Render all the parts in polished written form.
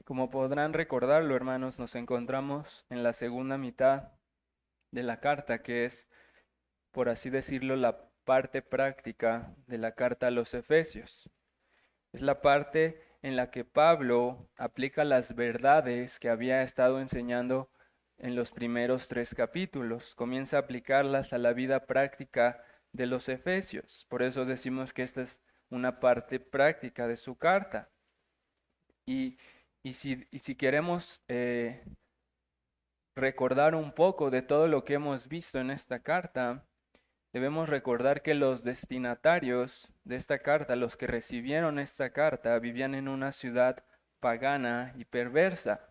Como podrán recordarlo, hermanos, nos encontramos en la segunda mitad de la carta, que es, por así decirlo, la parte práctica de la carta a los Efesios. Es la parte en la que Pablo aplica las verdades que había estado enseñando en los primeros 3 capítulos. Comienza a aplicarlas a la vida práctica de los Efesios. Por eso decimos que esta es una parte práctica de su carta. Y, y si queremos recordar un poco de todo lo que hemos visto en esta carta, debemos recordar que los destinatarios de esta carta, los que recibieron esta carta, vivían en una ciudad pagana y perversa.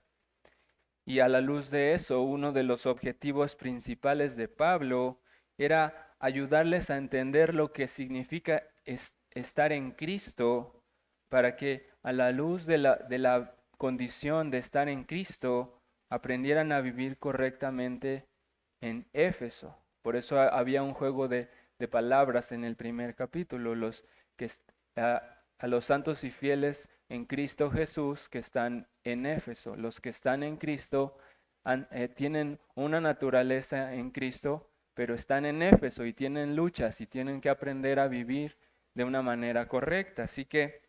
Y a la luz de eso, uno de los objetivos principales de Pablo era ayudarles a entender lo que significa estar en Cristo, para que a la luz de la condición de estar en Cristo, aprendieran a vivir correctamente en Éfeso. Por eso había un juego de palabras en el primer capítulo, que a los santos y fieles en Cristo Jesús que están en Éfeso. Los que están en Cristo tienen una naturaleza en Cristo, pero están en Éfeso y tienen luchas y tienen que aprender a vivir de una manera correcta. Así que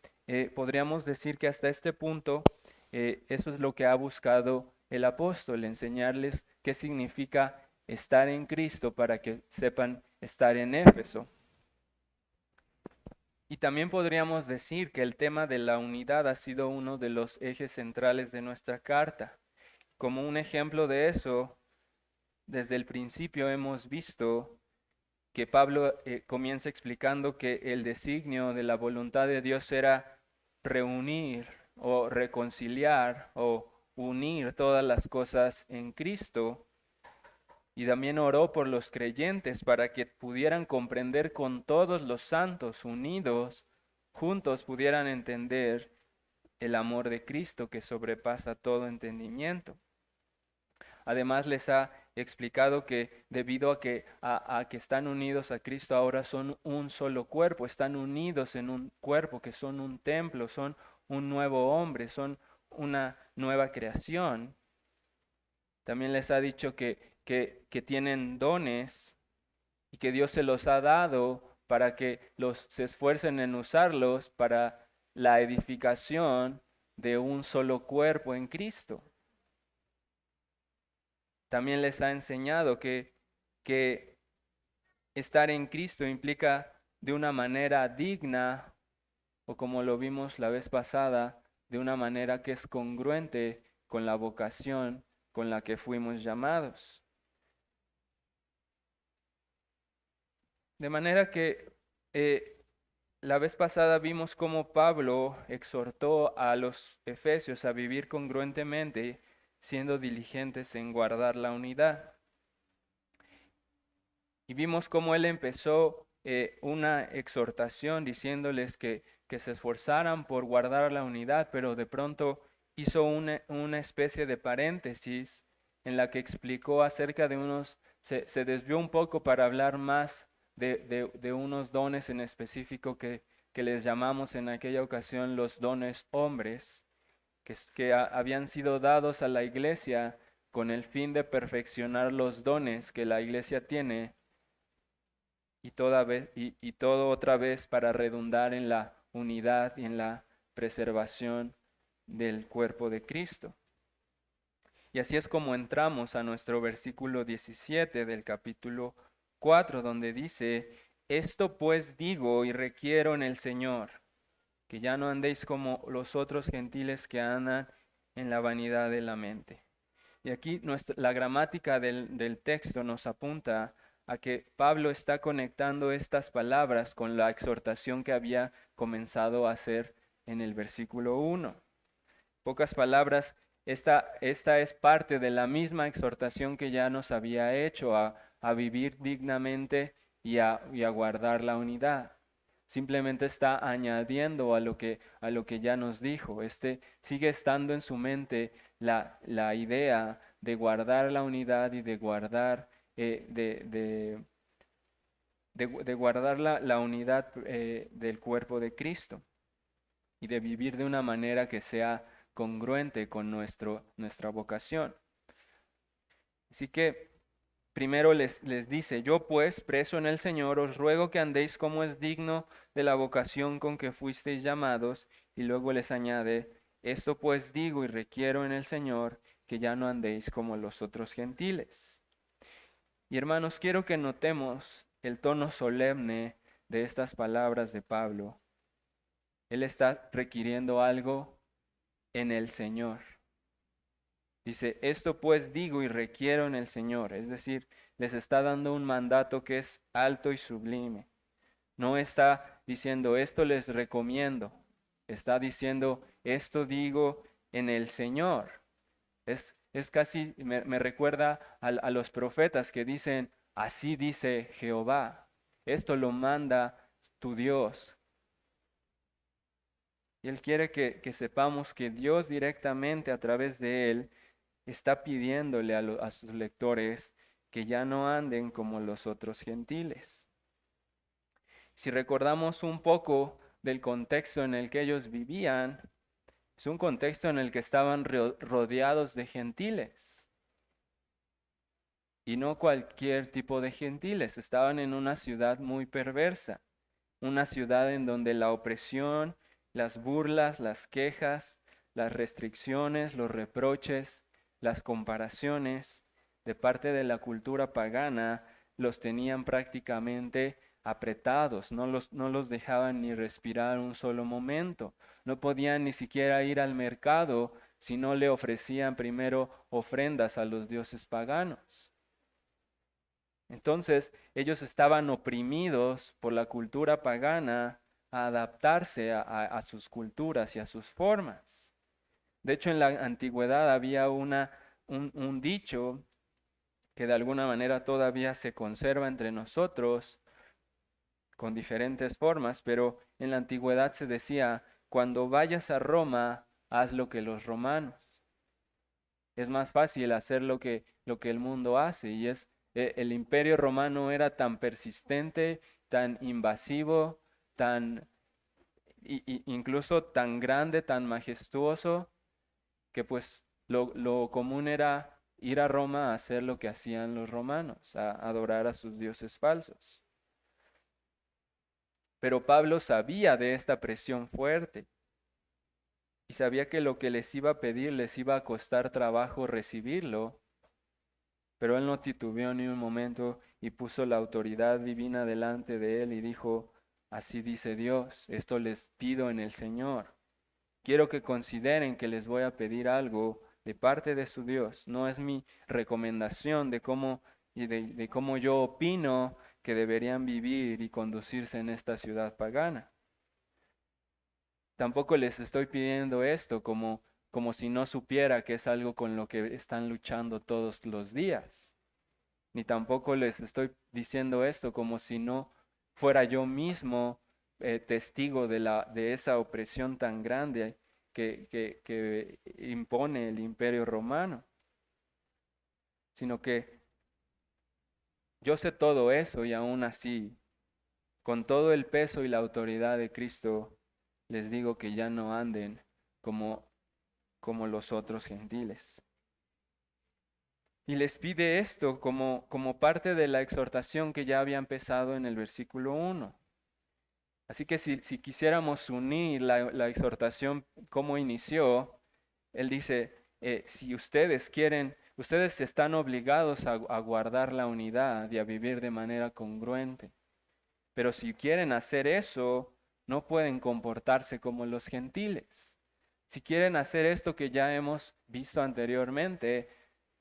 podríamos decir que hasta este punto eso es lo que ha buscado el apóstol, enseñarles qué significa estar en Cristo para que sepan estar en Éfeso. Y también podríamos decir que el tema de la unidad ha sido uno de los ejes centrales de nuestra carta. Como un ejemplo de eso, desde el principio hemos visto que Pablo comienza explicando que el designio de la voluntad de Dios era reunir o reconciliar o unir todas las cosas en Cristo. Y también oró por los creyentes para que pudieran comprender con todos los santos unidos, juntos pudieran entender el amor de Cristo que sobrepasa todo entendimiento. Además les ha explicado que debido a que están unidos a Cristo ahora son un solo cuerpo, están unidos en un cuerpo, que son un templo, son un nuevo hombre, son una nueva creación. También les ha dicho que tienen dones y que Dios se los ha dado para que se esfuercen en usarlos para la edificación de un solo cuerpo en Cristo. También les ha enseñado que estar en Cristo implica de una manera digna, o como lo vimos la vez pasada, de una manera que es congruente con la vocación con la que fuimos llamados. De manera que la vez pasada vimos cómo Pablo exhortó a los efesios a vivir congruentemente, siendo diligentes en guardar la unidad. Y vimos cómo él empezó una exhortación diciéndoles que se esforzaran por guardar la unidad, pero de pronto hizo una especie de paréntesis en la que explicó acerca de se desvió un poco para hablar más de unos dones en específico que les llamamos en aquella ocasión los dones hombres, que habían sido dados a la iglesia con el fin de perfeccionar los dones que la iglesia tiene y todo otra vez para redundar en la unidad y en la preservación del cuerpo de Cristo. Y así es como entramos a nuestro versículo 17 del capítulo 4, donde dice: esto pues digo y requiero en el Señor, que ya no andéis como los otros gentiles que andan en la vanidad de la mente. Y aquí la gramática del texto nos apunta a que Pablo está conectando estas palabras con la exhortación que había comenzado a hacer en el versículo 1. Pocas palabras, esta es parte de la misma exhortación que ya nos había hecho a vivir dignamente y a guardar la unidad. Simplemente está añadiendo a lo que ya nos dijo. Sigue estando en su mente la idea de guardar la unidad y de guardar, de guardar la unidad del cuerpo de Cristo y de vivir de una manera que sea congruente con nuestra vocación. Así que primero les dice, yo pues, preso en el Señor, os ruego que andéis como es digno de la vocación con que fuisteis llamados, y luego les añade, esto pues digo y requiero en el Señor, que ya no andéis como los otros gentiles. Y hermanos, quiero que notemos el tono solemne de estas palabras de Pablo. Él está requiriendo algo en el Señor. Dice, esto pues digo y requiero en el Señor. Es decir, les está dando un mandato que es alto y sublime. No está diciendo, esto les recomiendo. Está diciendo, esto digo en el Señor. Es casi, me recuerda a los profetas que dicen, así dice Jehová. Esto lo manda tu Dios. Y Él quiere que sepamos que Dios directamente a través de Él está pidiéndole a sus lectores que ya no anden como los otros gentiles. Si recordamos un poco del contexto en el que ellos vivían, es un contexto en el que estaban rodeados de gentiles. Y no cualquier tipo de gentiles, estaban en una ciudad muy perversa, una ciudad en donde la opresión, las burlas, las quejas, las restricciones, los reproches, las comparaciones de parte de la cultura pagana los tenían prácticamente apretados, no los dejaban ni respirar un solo momento, no podían ni siquiera ir al mercado si no le ofrecían primero ofrendas a los dioses paganos. Entonces ellos estaban oprimidos por la cultura pagana a adaptarse a sus culturas y a sus formas. De hecho, en la antigüedad había un dicho que de alguna manera todavía se conserva entre nosotros con diferentes formas, pero en la antigüedad se decía, cuando vayas a Roma, haz lo que los romanos. Es más fácil hacer lo que el mundo hace y el imperio romano era tan persistente, tan invasivo, incluso tan grande, tan majestuoso, que pues lo común era ir a Roma a hacer lo que hacían los romanos, a adorar a sus dioses falsos. Pero Pablo sabía de esta presión fuerte y sabía que lo que les iba a pedir les iba a costar trabajo recibirlo, pero él no titubeó ni un momento y puso la autoridad divina delante de él y dijo, así dice Dios, esto les pido en el Señor. Quiero que consideren que les voy a pedir algo de parte de su Dios. No es mi recomendación de cómo yo opino que deberían vivir y conducirse en esta ciudad pagana. Tampoco les estoy pidiendo esto como si no supiera que es algo con lo que están luchando todos los días. Ni tampoco les estoy diciendo esto como si no fuera yo mismo testigo de esa opresión tan grande que impone el imperio romano, sino que yo sé todo eso y aún así, con todo el peso y la autoridad de Cristo, les digo que ya no anden como los otros gentiles. Y les pide esto como parte de la exhortación que ya había empezado en el versículo 1. Así que si quisiéramos unir la exhortación como inició, él dice, si ustedes quieren, ustedes están obligados a guardar la unidad y a vivir de manera congruente. Pero si quieren hacer eso, no pueden comportarse como los gentiles. Si quieren hacer esto que ya hemos visto anteriormente,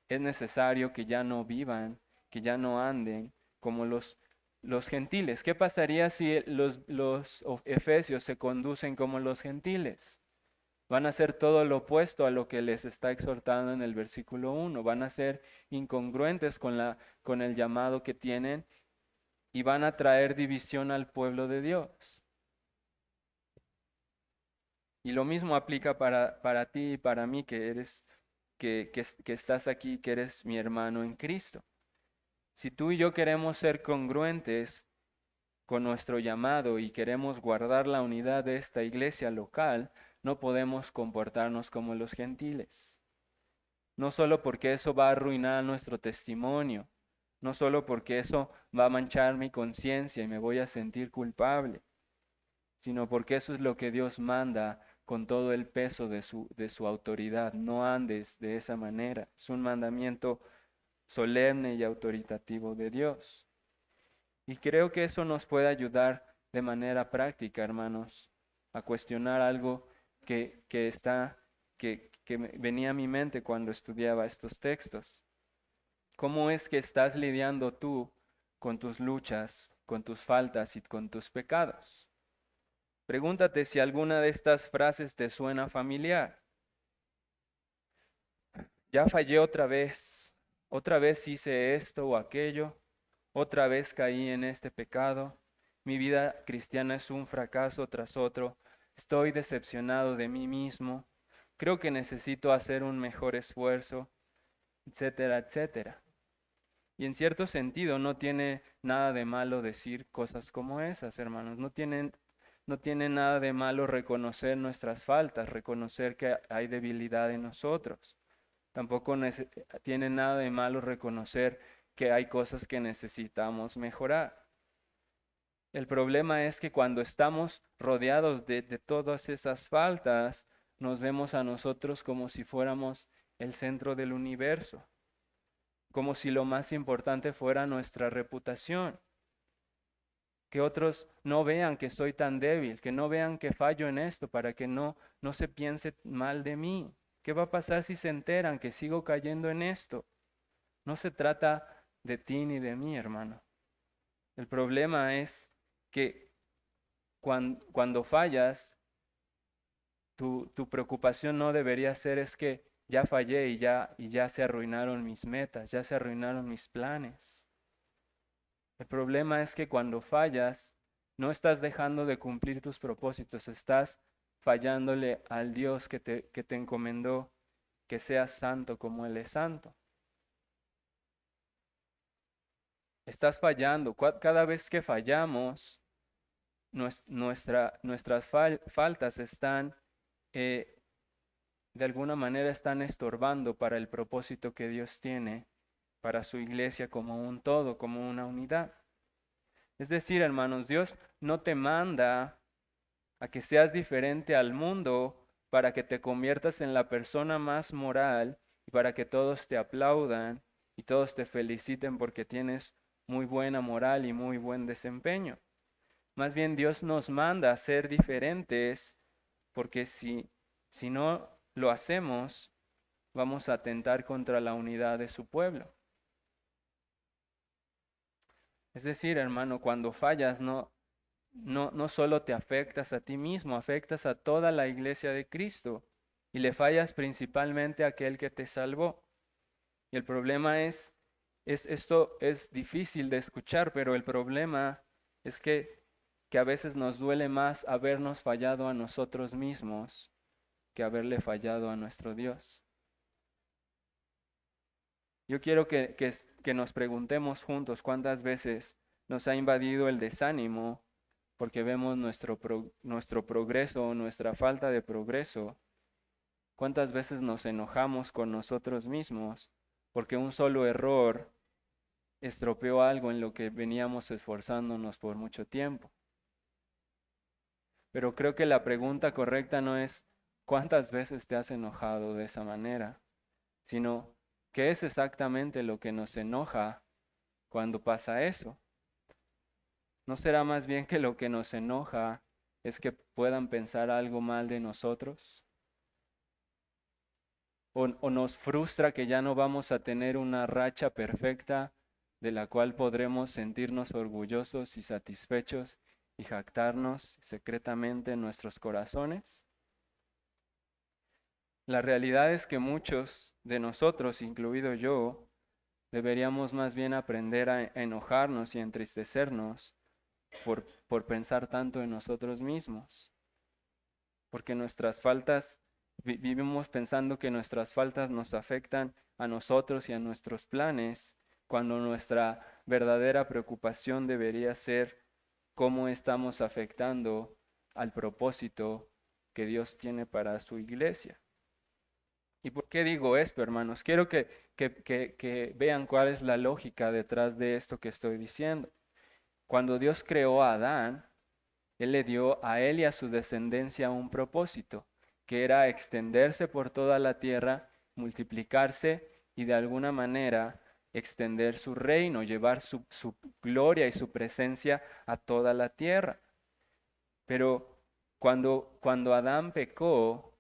es necesario que ya no vivan, que ya no anden como los gentiles. ¿Qué pasaría si los efesios se conducen como los gentiles? Van a hacer todo lo opuesto a lo que les está exhortando en el versículo 1. Van a ser incongruentes con el llamado que tienen y van a traer división al pueblo de Dios. Y lo mismo aplica para ti y para mí que estás aquí, que eres mi hermano en Cristo. Si tú y yo queremos ser congruentes con nuestro llamado y queremos guardar la unidad de esta iglesia local, no podemos comportarnos como los gentiles. No solo porque eso va a arruinar nuestro testimonio, no solo porque eso va a manchar mi conciencia y me voy a sentir culpable, sino porque eso es lo que Dios manda con todo el peso de su autoridad. No andes de esa manera. Es un mandamiento solemne y autoritativo de Dios. Y creo que eso nos puede ayudar de manera práctica, hermanos, a cuestionar algo que venía a mi mente cuando estudiaba estos textos. ¿Cómo es que estás lidiando tú con tus luchas, con tus faltas y con tus pecados? Pregúntate si alguna de estas frases te suena familiar. Ya fallé otra vez hice esto o aquello, otra vez caí en este pecado, mi vida cristiana es un fracaso tras otro, estoy decepcionado de mí mismo, creo que necesito hacer un mejor esfuerzo, etcétera, etcétera. Y en cierto sentido no tiene nada de malo decir cosas como esas, hermanos. No tiene nada de malo reconocer nuestras faltas, reconocer que hay debilidad en nosotros. Tampoco tiene nada de malo reconocer que hay cosas que necesitamos mejorar. El problema es que cuando estamos rodeados de todas esas faltas, nos vemos a nosotros como si fuéramos el centro del universo, como si lo más importante fuera nuestra reputación. Que otros no vean que soy tan débil, que no vean que fallo en esto, para que no se piense mal de mí. ¿Qué va a pasar si se enteran que sigo cayendo en esto? No se trata de ti ni de mí, hermano. El problema es que cuando fallas, tu preocupación no debería ser es que ya fallé y ya se arruinaron mis metas, ya se arruinaron mis planes. El problema es que cuando fallas, no estás dejando de cumplir tus propósitos, estás fallándole al Dios que te encomendó que seas santo como Él es santo. Estás fallando. Cada vez que fallamos, nuestras faltas están, de alguna manera, están estorbando para el propósito que Dios tiene para su iglesia como un todo, como una unidad. Es decir, hermanos, Dios no te manda a que seas diferente al mundo para que te conviertas en la persona más moral y para que todos te aplaudan y todos te feliciten porque tienes muy buena moral y muy buen desempeño. Más bien Dios nos manda a ser diferentes porque si no lo hacemos, vamos a atentar contra la unidad de su pueblo. Es decir, hermano, cuando fallas no solo te afectas a ti mismo, afectas a toda la iglesia de Cristo y le fallas principalmente a aquel que te salvó. Y el problema esto es difícil de escuchar, pero el problema es que a veces nos duele más habernos fallado a nosotros mismos que haberle fallado a nuestro Dios. Yo quiero que nos preguntemos juntos cuántas veces nos ha invadido el desánimo porque vemos nuestro progreso o nuestra falta de progreso. ¿Cuántas veces nos enojamos con nosotros mismos porque un solo error estropeó algo en lo que veníamos esforzándonos por mucho tiempo? Pero creo que la pregunta correcta no es cuántas veces te has enojado de esa manera, sino qué es exactamente lo que nos enoja cuando pasa eso. ¿No será más bien que lo que nos enoja es que puedan pensar algo mal de nosotros? ¿O nos frustra que ya no vamos a tener una racha perfecta de la cual podremos sentirnos orgullosos y satisfechos y jactarnos secretamente en nuestros corazones? La realidad es que muchos de nosotros, incluido yo, deberíamos más bien aprender a enojarnos y a entristecernos por pensar tanto en nosotros mismos. Porque nuestras faltas, vivimos pensando que nuestras faltas nos afectan a nosotros y a nuestros planes, cuando nuestra verdadera preocupación debería ser cómo estamos afectando al propósito que Dios tiene para su iglesia. ¿Y por qué digo esto, hermanos? Quiero que vean cuál es la lógica detrás de esto que estoy diciendo. Cuando Dios creó a Adán, Él le dio a él y a su descendencia un propósito, que era extenderse por toda la tierra, multiplicarse y de alguna manera extender su reino, llevar su gloria y su presencia a toda la tierra. Pero cuando Adán pecó,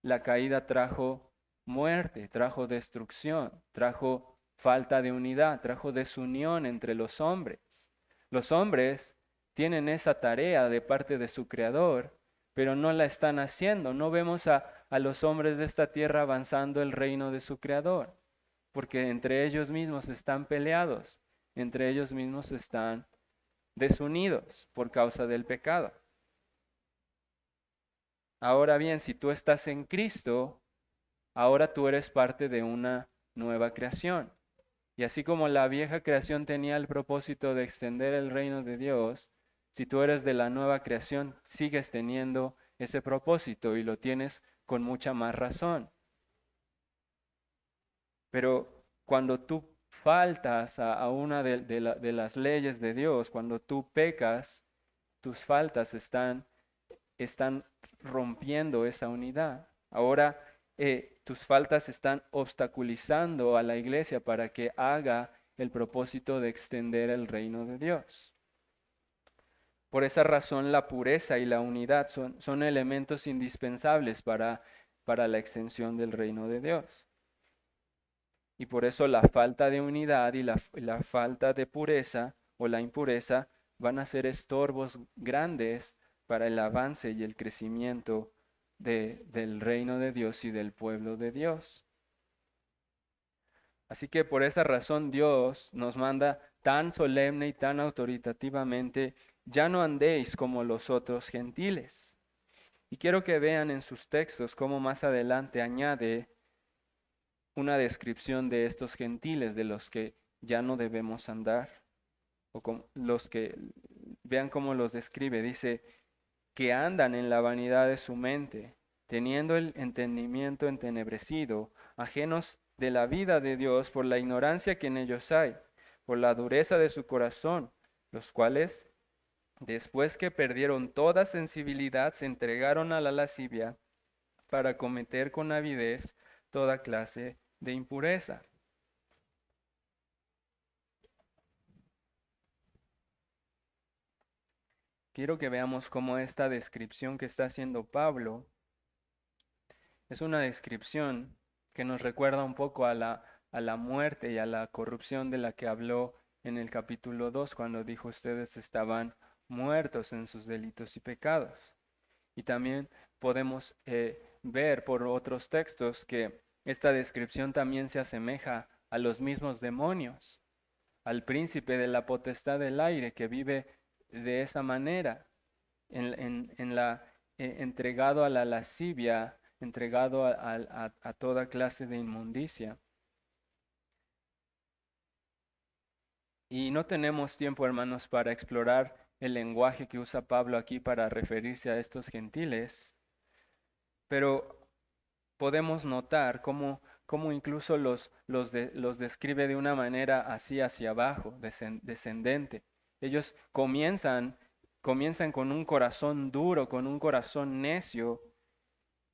la caída trajo muerte, trajo destrucción, trajo falta de unidad, trajo desunión entre los hombres. Los hombres tienen esa tarea de parte de su Creador, pero no la están haciendo. No vemos a los hombres de esta tierra avanzando el reino de su Creador, porque entre ellos mismos están peleados, entre ellos mismos están desunidos por causa del pecado. Ahora bien, si tú estás en Cristo, ahora tú eres parte de una nueva creación. Y así como la vieja creación tenía el propósito de extender el reino de Dios, si tú eres de la nueva creación, sigues teniendo ese propósito y lo tienes con mucha más razón. Pero cuando tú faltas a una de las leyes de Dios, cuando tú pecas, tus faltas están rompiendo esa unidad. Ahora tus faltas están obstaculizando a la iglesia para que haga el propósito de extender el reino de Dios. Por esa razón, la pureza y la unidad son elementos indispensables para la extensión del reino de Dios. Y por eso la falta de unidad y la falta de pureza o la impureza van a ser estorbos grandes para el avance y el crecimiento del reino de Dios y del pueblo de Dios. Así que por esa razón Dios nos manda tan solemne y tan autoritativamente: ya no andéis como los otros gentiles. Y quiero que vean en sus textos cómo más adelante añade una descripción de estos gentiles, de los que ya no debemos andar, o con los que, vean cómo los describe. Dice que andan en la vanidad de su mente, teniendo el entendimiento entenebrecido, ajenos de la vida de Dios por la ignorancia que en ellos hay, por la dureza de su corazón, los cuales, después que perdieron toda sensibilidad, se entregaron a la lascivia para cometer con avidez toda clase de impureza. Quiero que veamos cómo esta descripción que está haciendo Pablo es una descripción que nos recuerda un poco a la muerte y a la corrupción de la que habló en el capítulo 2, cuando dijo: ustedes estaban muertos en sus delitos y pecados. Y también podemos ver por otros textos que esta descripción también se asemeja a los mismos demonios, al príncipe de la potestad del aire que vive de esa manera, entregado a la lascivia, entregado a toda clase de inmundicia. Y no tenemos tiempo, hermanos, para explorar el lenguaje que usa Pablo aquí para referirse a estos gentiles, pero podemos notar cómo incluso los describe de una manera así hacia abajo, descendente. Ellos comienzan con un corazón duro, con un corazón necio,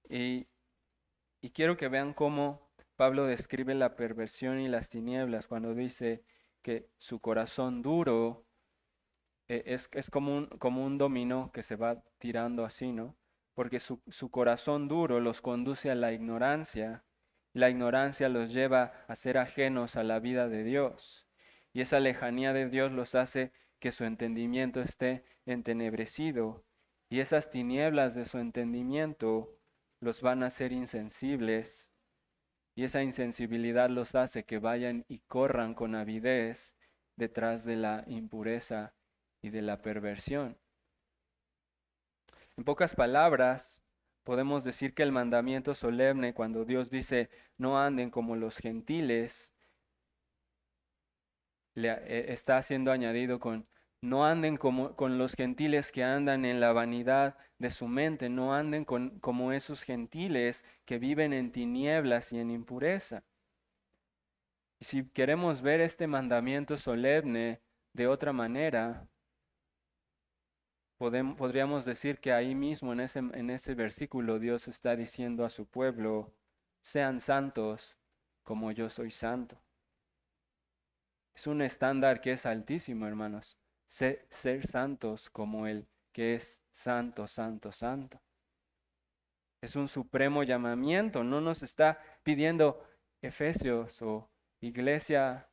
y quiero que vean cómo Pablo describe la perversión y las tinieblas cuando dice que su corazón duro es como un dominó que se va tirando así, ¿no? Porque su corazón duro los conduce a la ignorancia los lleva a ser ajenos a la vida de Dios. Y esa lejanía de Dios los hace que su entendimiento esté entenebrecido. Y esas tinieblas de su entendimiento los van a hacer insensibles. Y esa insensibilidad los hace que vayan y corran con avidez detrás de la impureza y de la perversión. En pocas palabras, podemos decir que el mandamiento solemne, cuando Dios dice no anden como los gentiles, está siendo añadido con No anden con los gentiles que andan en la vanidad de su mente, no anden como esos gentiles que viven en tinieblas y en impureza. Y si queremos ver este mandamiento solemne de otra manera, podríamos decir que ahí mismo en ese versículo Dios está diciendo a su pueblo, sean santos como yo soy santo. Es un estándar que es altísimo, hermanos. Ser santos como Él, que es santo, santo, santo. Es un supremo llamamiento. No nos está pidiendo Efesios o Iglesia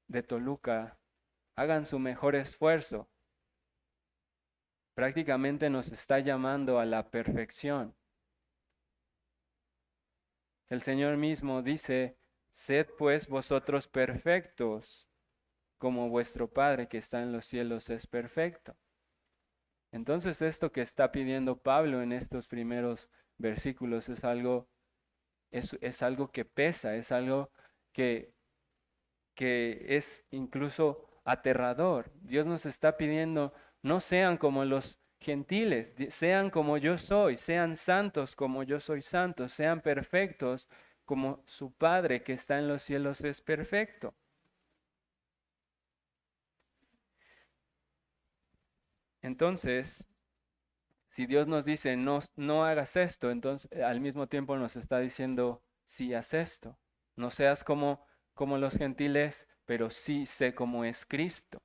de Toluca, hagan su mejor esfuerzo. Prácticamente nos está llamando a la perfección. El Señor mismo dice, sed pues vosotros perfectos, como vuestro Padre que está en los cielos es perfecto. Entonces esto que está pidiendo Pablo en estos primeros versículos es algo que pesa, es algo que, que es incluso aterrador. Dios nos está pidiendo, no sean como los gentiles, sean como yo soy, sean santos como yo soy santo, sean perfectos como su Padre que está en los cielos es perfecto. Entonces, si Dios nos dice no, no hagas esto, entonces al mismo tiempo nos está diciendo sí haz esto. No seas como los gentiles, pero sí sé cómo es Cristo.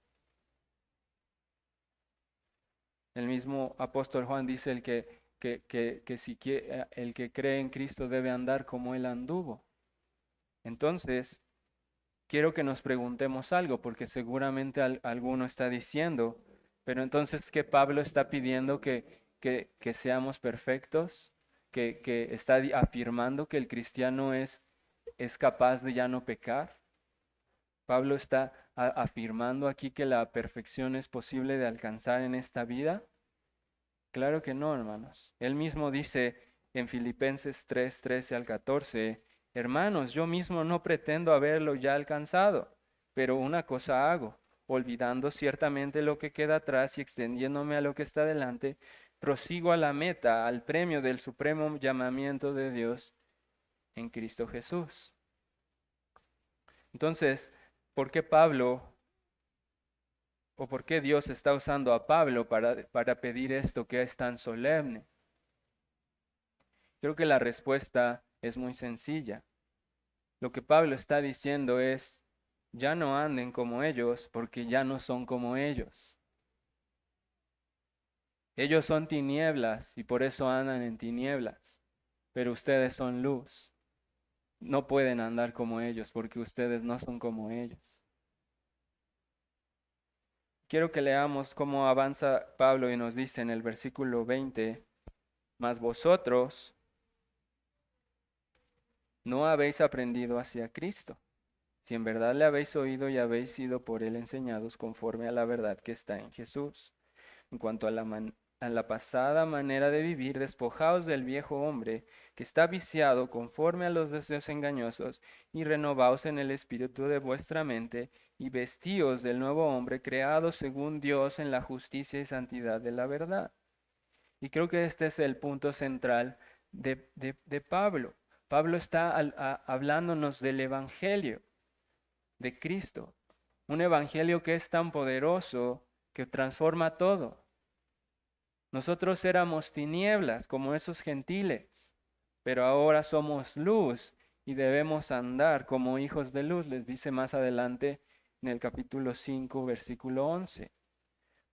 El mismo apóstol Juan dice el que cree en Cristo debe andar como Él anduvo. Entonces, quiero que nos preguntemos algo, porque seguramente alguno está diciendo, pero entonces, ¿qué Pablo está pidiendo que seamos perfectos? Que está afirmando que el cristiano es capaz de ya no pecar. Pablo está afirmando aquí que la perfección es posible de alcanzar en esta vida. Claro que no, hermanos. Él mismo dice en Filipenses 3, 13 al 14, hermanos, yo mismo no pretendo haberlo ya alcanzado, pero una cosa hago, olvidando ciertamente lo que queda atrás y extendiéndome a lo que está delante, prosigo a la meta, al premio del supremo llamamiento de Dios en Cristo Jesús. Entonces, ¿por qué Pablo o por qué Dios está usando a Pablo para pedir esto que es tan solemne? Creo que la respuesta es muy sencilla. Lo que Pablo está diciendo es, ya no anden como ellos porque ya no son como ellos. Ellos son tinieblas y por eso andan en tinieblas, pero ustedes son luz. No pueden andar como ellos porque ustedes no son como ellos. Quiero que leamos cómo avanza Pablo y nos dice en el versículo 20, mas vosotros no habéis aprendido hacia Cristo, si en verdad le habéis oído y habéis sido por él enseñados conforme a la verdad que está en Jesús. En cuanto a la pasada manera de vivir, despojaos del viejo hombre que está viciado conforme a los deseos engañosos y renovaos en el espíritu de vuestra mente y vestíos del nuevo hombre creado según Dios en la justicia y santidad de la verdad. Y creo que este es el punto central de Pablo. Pablo está hablándonos del Evangelio de Cristo, un Evangelio que es tan poderoso que transforma todo. Nosotros éramos tinieblas como esos gentiles, pero ahora somos luz y debemos andar como hijos de luz, les dice más adelante en el capítulo 5, versículo 11.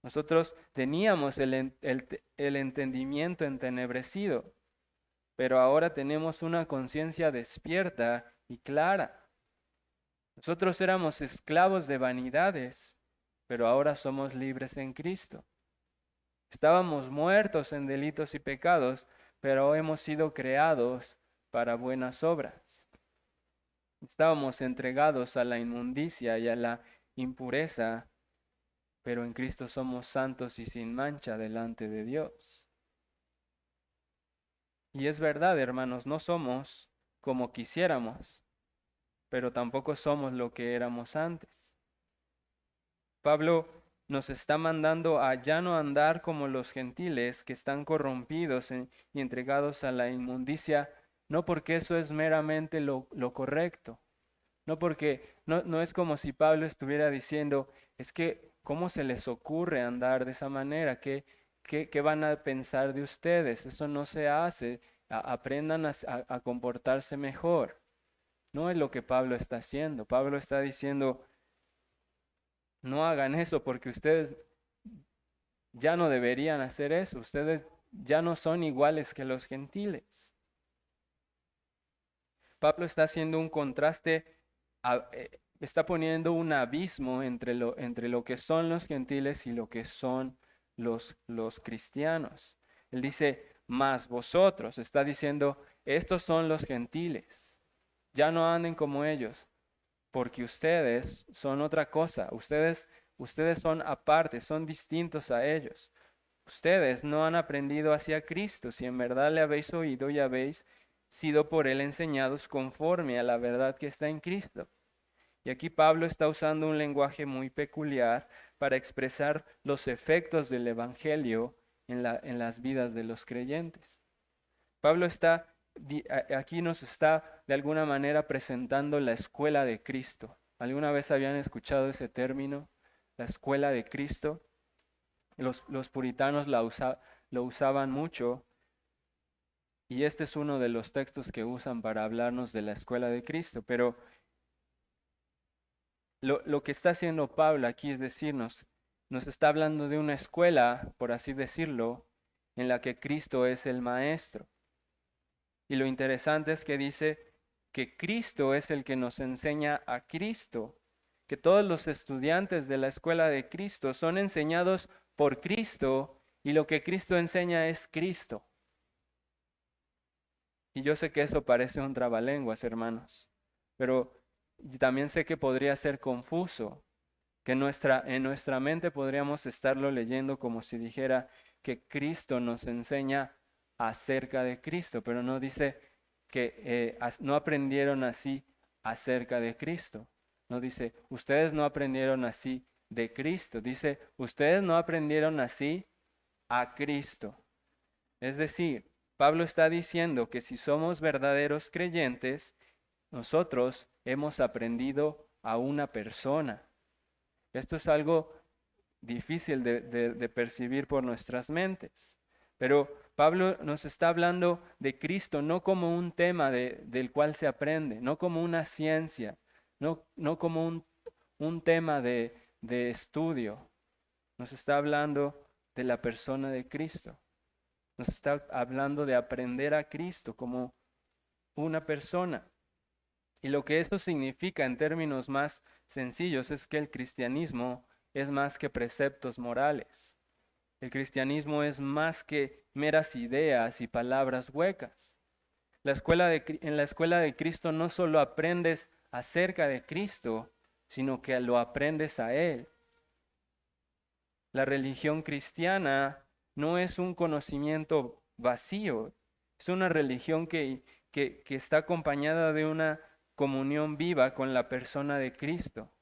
Nosotros teníamos el entendimiento entenebrecido, pero ahora tenemos una conciencia despierta y clara. Nosotros éramos esclavos de vanidades, pero ahora somos libres en Cristo. Estábamos muertos en delitos y pecados, pero hemos sido creados para buenas obras. Estábamos entregados a la inmundicia y a la impureza, pero en Cristo somos santos y sin mancha delante de Dios. Y es verdad, hermanos, no somos como quisiéramos, pero tampoco somos lo que éramos antes. Pablo nos está mandando a ya no andar como los gentiles que están corrompidos y entregados a la inmundicia, no porque eso es meramente lo correcto, no porque no es como si Pablo estuviera diciendo, es que, ¿cómo se les ocurre andar de esa manera? ¿Qué van a pensar de ustedes? Eso no se hace. Aprendan a comportarse mejor. No es lo que Pablo está haciendo. Pablo está diciendo, no hagan eso porque ustedes ya no deberían hacer eso. Ustedes ya no son iguales que los gentiles. Pablo está haciendo un contraste, está poniendo un abismo entre lo que son los gentiles y lo que son los cristianos. Él dice, más vosotros, está diciendo, estos son los gentiles, ya no anden como ellos, porque ustedes son otra cosa, ustedes son aparte, son distintos a ellos. Ustedes no han aprendido hacia Cristo, si en verdad le habéis oído y habéis sido por él enseñados conforme a la verdad que está en Cristo. Y aquí Pablo está usando un lenguaje muy peculiar para expresar los efectos del Evangelio en las vidas de los creyentes. Pablo aquí nos está de alguna manera presentando la escuela de Cristo. ¿Alguna vez habían escuchado ese término? La escuela de Cristo. Los puritanos lo usaban mucho y este es uno de los textos que usan para hablarnos de la escuela de Cristo. Pero lo que está haciendo Pablo aquí es decirnos, nos está hablando de una escuela, por así decirlo, en la que Cristo es el maestro. Y lo interesante es que dice que Cristo es el que nos enseña a Cristo, que todos los estudiantes de la escuela de Cristo son enseñados por Cristo y lo que Cristo enseña es Cristo. Y yo sé que eso parece un trabalenguas, hermanos, pero también sé que podría ser confuso, que en nuestra mente podríamos estarlo leyendo como si dijera que Cristo nos enseña acerca de Cristo, pero no dice que no aprendieron así acerca de Cristo. No dice, ustedes no aprendieron así de Cristo. Dice, ustedes no aprendieron así a Cristo. Es decir, Pablo está diciendo que si somos verdaderos creyentes, nosotros hemos aprendido a una persona. Esto es algo difícil de percibir por nuestras mentes. Pero Pablo nos está hablando de Cristo no como un tema del cual se aprende, no como una ciencia, no como un tema de estudio. Nos está hablando de la persona de Cristo. Nos está hablando de aprender a Cristo como una persona. Y lo que esto significa en términos más sencillos es que el cristianismo es más que preceptos morales. El cristianismo es más que meras ideas y palabras huecas. En la escuela de Cristo no solo aprendes acerca de Cristo, sino que lo aprendes a Él. La religión cristiana no es un conocimiento vacío, es una religión que está acompañada de una comunión viva con la persona de Cristo.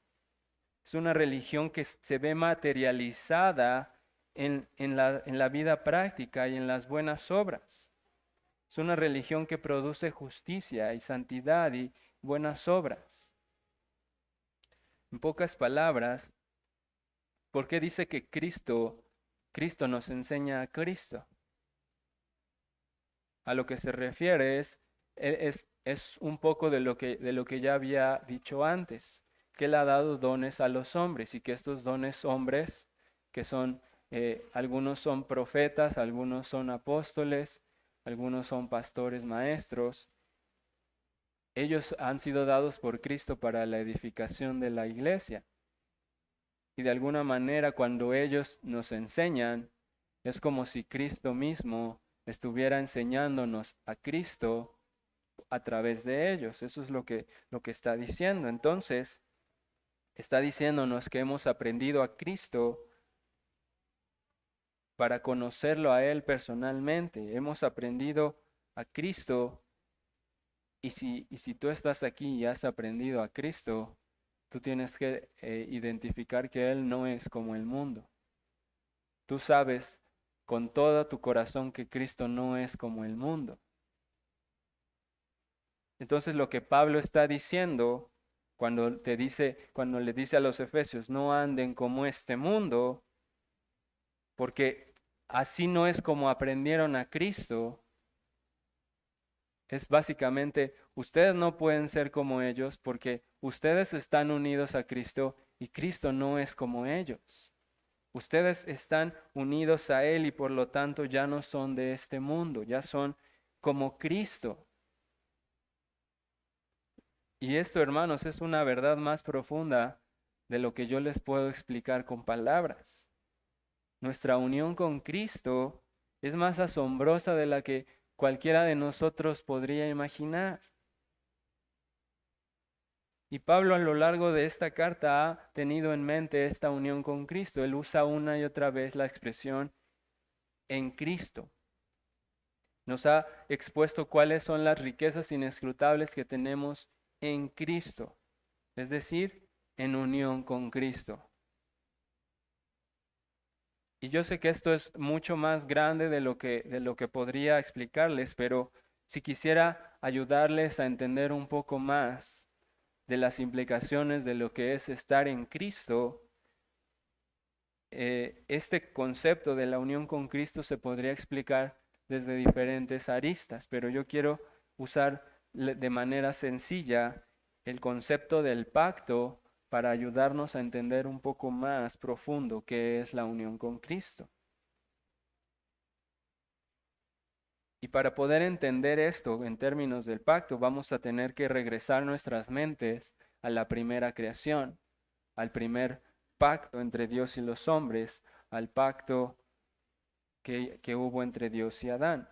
Es una religión que se ve materializada en la vida práctica y en las buenas obras. Es una religión que produce justicia y santidad y buenas obras. En pocas palabras, ¿por qué dice que Cristo nos enseña a Cristo? A lo que se refiere es un poco de lo que ya había dicho antes, que Él ha dado dones a los hombres y que estos dones hombres, que son, algunos son profetas, algunos son apóstoles, algunos son pastores, maestros, ellos han sido dados por Cristo para la edificación de la iglesia. Y de alguna manera cuando ellos nos enseñan, es como si Cristo mismo estuviera enseñándonos a Cristo a través de ellos. Eso es lo que está diciendo. Entonces, está diciéndonos que hemos aprendido a Cristo para conocerlo a Él personalmente. Hemos aprendido a Cristo y si tú estás aquí y has aprendido a Cristo, tú tienes que identificar que Él no es como el mundo. Tú sabes con todo tu corazón que Cristo no es como el mundo. Entonces lo que Pablo está diciendo cuando le dice a los efesios, no anden como este mundo, porque así no es como aprendieron a Cristo, es básicamente, ustedes no pueden ser como ellos porque ustedes están unidos a Cristo y Cristo no es como ellos. Ustedes están unidos a Él y por lo tanto ya no son de este mundo, ya son como Cristo. Y esto, hermanos, es una verdad más profunda de lo que yo les puedo explicar con palabras. Nuestra unión con Cristo es más asombrosa de la que cualquiera de nosotros podría imaginar. Y Pablo a lo largo de esta carta ha tenido en mente esta unión con Cristo. Él usa una y otra vez la expresión en Cristo. Nos ha expuesto cuáles son las riquezas inescrutables que tenemos en Cristo, es decir, en unión con Cristo. Y yo sé que esto es mucho más grande de lo que podría explicarles, pero si quisiera ayudarles a entender un poco más de las implicaciones de lo que es estar en Cristo, este concepto de la unión con Cristo se podría explicar desde diferentes aristas, pero yo quiero usar de manera sencilla el concepto del pacto para ayudarnos a entender un poco más profundo qué es la unión con Cristo. Y para poder entender esto en términos del pacto, vamos a tener que regresar nuestras mentes a la primera creación, al primer pacto entre Dios y los hombres, al pacto que hubo entre Dios y Adán.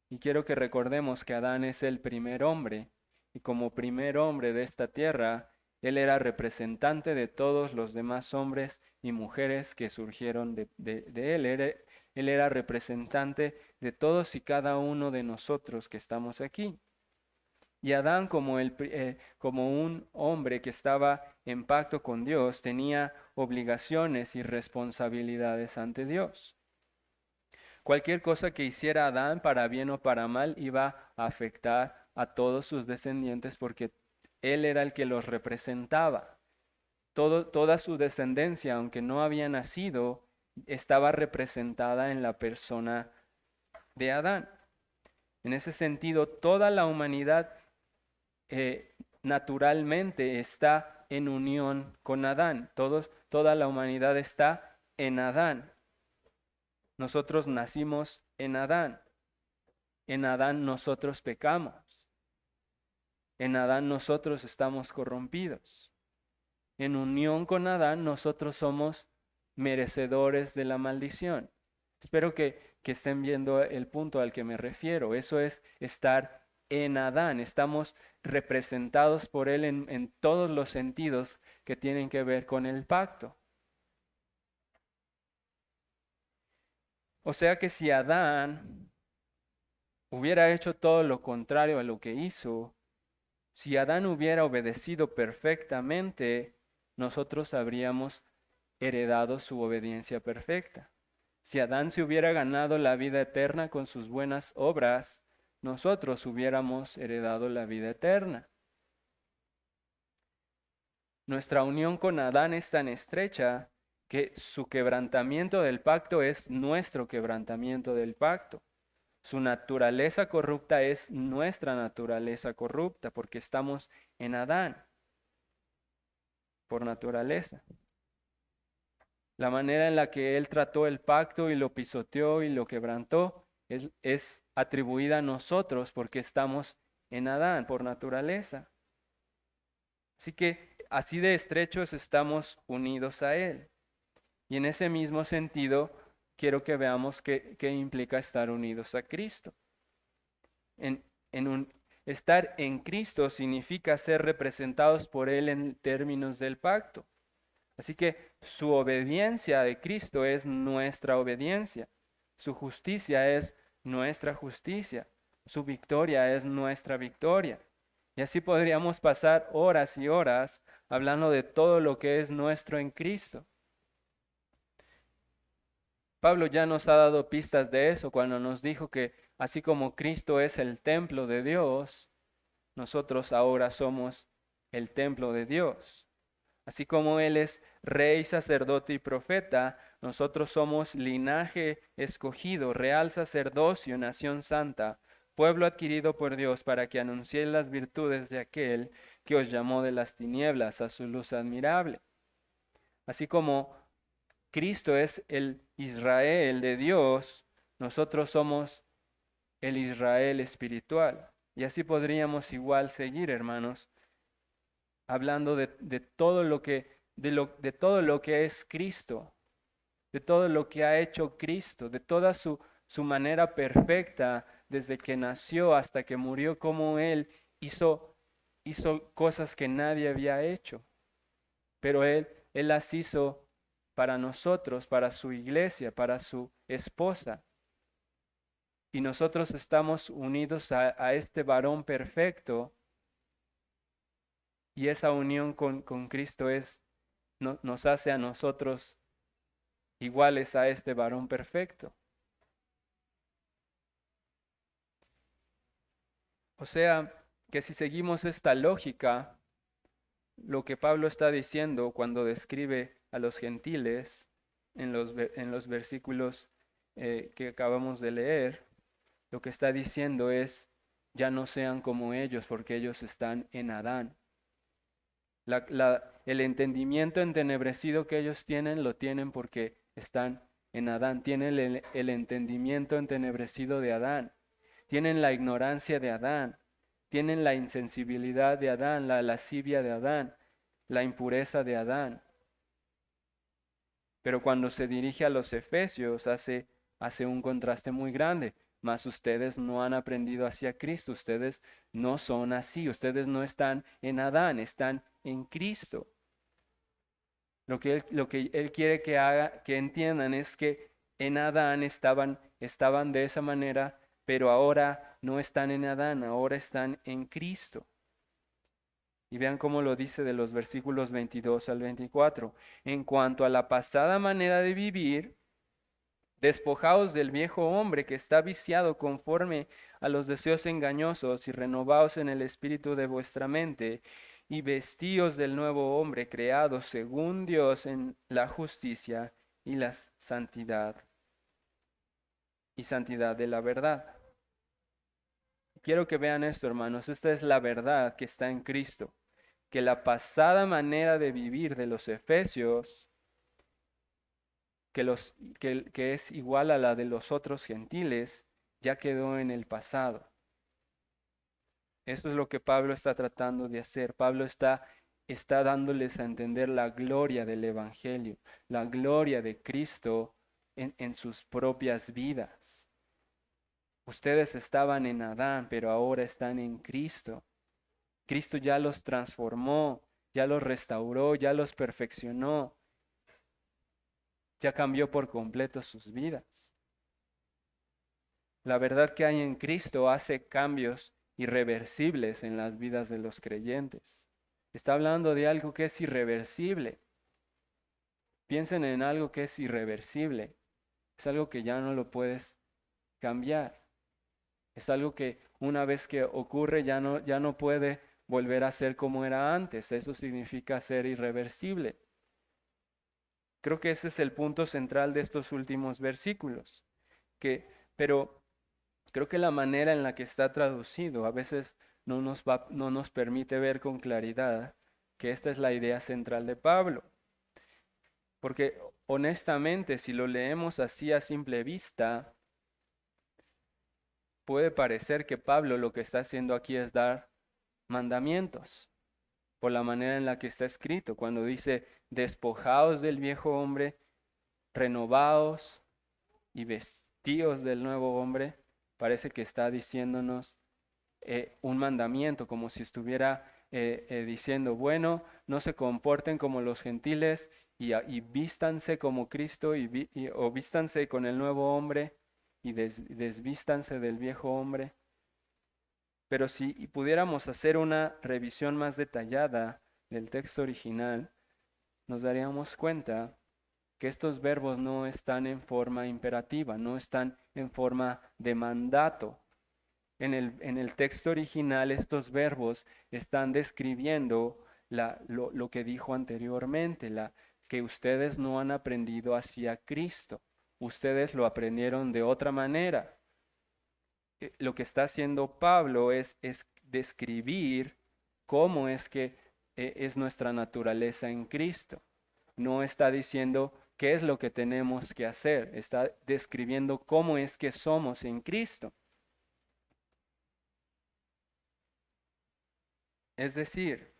Y quiero que recordemos que Adán es el primer hombre, y como primer hombre de esta tierra, él era representante de todos los demás hombres y mujeres que surgieron de él. Él era representante de todos y cada uno de nosotros que estamos aquí. Y Adán, como un hombre que estaba en pacto con Dios, tenía obligaciones y responsabilidades ante Dios. Cualquier cosa que hiciera Adán, para bien o para mal, iba a afectar a todos sus descendientes porque él era el que los representaba. Toda su descendencia, aunque no había nacido, estaba representada en la persona de Adán. En ese sentido, toda la humanidad naturalmente está en unión con Adán. Toda la humanidad está en Adán. Nosotros nacimos en Adán. En Adán nosotros pecamos. En Adán nosotros estamos corrompidos. En unión con Adán nosotros somos merecedores de la maldición. Espero que estén viendo el punto al que me refiero. Eso es estar en Adán. Estamos representados por Él en todos los sentidos que tienen que ver con el pacto. O sea que si Adán hubiera hecho todo lo contrario a lo que hizo, si Adán hubiera obedecido perfectamente, nosotros habríamos heredado su obediencia perfecta. Si Adán se hubiera ganado la vida eterna con sus buenas obras, nosotros hubiéramos heredado la vida eterna. Nuestra unión con Adán es tan estrecha que su quebrantamiento del pacto es nuestro quebrantamiento del pacto. Su naturaleza corrupta es nuestra naturaleza corrupta porque estamos en Adán por naturaleza. La manera en la que Él trató el pacto y lo pisoteó y lo quebrantó es atribuida a nosotros porque estamos en Adán por naturaleza. Así que así de estrechos estamos unidos a Él. Y en ese mismo sentido, quiero que veamos qué implica estar unidos a Cristo. Estar en Cristo significa ser representados por Él en términos del pacto. Así que su obediencia de Cristo es nuestra obediencia. Su justicia es nuestra justicia. Su victoria es nuestra victoria. Y así podríamos pasar horas y horas hablando de todo lo que es nuestro en Cristo. Pablo ya nos ha dado pistas de eso cuando nos dijo que así como Cristo es el templo de Dios, nosotros ahora somos el templo de Dios. Así como Él es rey, sacerdote y profeta, nosotros somos linaje escogido, real sacerdocio, nación santa, pueblo adquirido por Dios para que anunciéis las virtudes de aquel que os llamó de las tinieblas a su luz admirable. Así como Cristo es el Israel de Dios, nosotros somos el Israel espiritual. Y así podríamos igual seguir, hermanos, hablando de todo lo que, de todo lo que es Cristo, de todo lo que ha hecho Cristo, de toda su manera perfecta desde que nació hasta que murió, como Él hizo cosas que nadie había hecho, pero Él las hizo para nosotros, para su iglesia, para su esposa. Y nosotros estamos unidos a este varón perfecto, y esa unión con Cristo nos hace a nosotros iguales a este varón perfecto. O sea, que si seguimos esta lógica, lo que Pablo está diciendo cuando describe a los gentiles en los versículos que acabamos de leer, lo que está diciendo es, ya no sean como ellos porque ellos están en Adán. El entendimiento entenebrecido que ellos tienen, lo tienen porque están en Adán. Tienen el entendimiento entenebrecido de Adán. Tienen la ignorancia de Adán. Tienen la insensibilidad de Adán, la lascivia de Adán, la impureza de Adán. Pero cuando se dirige a los efesios, hace un contraste muy grande. Mas ustedes no han aprendido hacia Cristo, ustedes no son así, ustedes no están en Adán, están en Cristo. Lo que él quiere que entiendan es que en Adán estaban de esa manera, pero ahora no están en Adán, ahora están en Cristo. Y vean cómo lo dice de los versículos 22 al 24. En cuanto a la pasada manera de vivir, despojaos del viejo hombre que está viciado conforme a los deseos engañosos y renovaos en el espíritu de vuestra mente y vestíos del nuevo hombre creado según Dios en la justicia y la santidad de la verdad. Quiero que vean esto, hermanos. Esta es la verdad que está en Cristo, que la pasada manera de vivir de los efesios que es igual a la de los otros gentiles, ya quedó en el pasado. Eso es lo que Pablo está tratando de hacer. Pablo está dándoles a entender la gloria del Evangelio, la gloria de Cristo en sus propias vidas. Ustedes estaban en Adán, pero ahora están en Cristo. Cristo ya los transformó, ya los restauró, ya los perfeccionó, ya cambió por completo sus vidas. La verdad que hay en Cristo hace cambios irreversibles en las vidas de los creyentes. Está hablando de algo que es irreversible. Piensen en algo que es irreversible. Es algo que ya no lo puedes cambiar. Es algo que una vez que ocurre ya no puede volver a ser como era antes. Eso significa ser irreversible. Creo que ese es el punto central de estos últimos versículos. Pero creo que la manera en la que está traducido a veces no nos permite ver con claridad que esta es la idea central de Pablo. Porque honestamente, si lo leemos así a simple vista, puede parecer que Pablo lo que está haciendo aquí es dar mandamientos por la manera en la que está escrito, cuando dice, despojaos del viejo hombre, renovaos y vestíos del nuevo hombre, parece que está diciéndonos un mandamiento, como si estuviera diciendo, bueno, no se comporten como los gentiles y vístanse como Cristo o vístanse con el nuevo hombre y desvístanse del viejo hombre. Pero si pudiéramos hacer una revisión más detallada del texto original, nos daríamos cuenta que estos verbos no están en forma imperativa, no están en forma de mandato. En el texto original estos verbos están describiendo lo que dijo anteriormente, que ustedes no han aprendido hacia Cristo, ustedes lo aprendieron de otra manera. Lo que está haciendo Pablo es describir cómo es que es nuestra naturaleza en Cristo. No está diciendo qué es lo que tenemos que hacer, está describiendo cómo es que somos en Cristo. Es decir,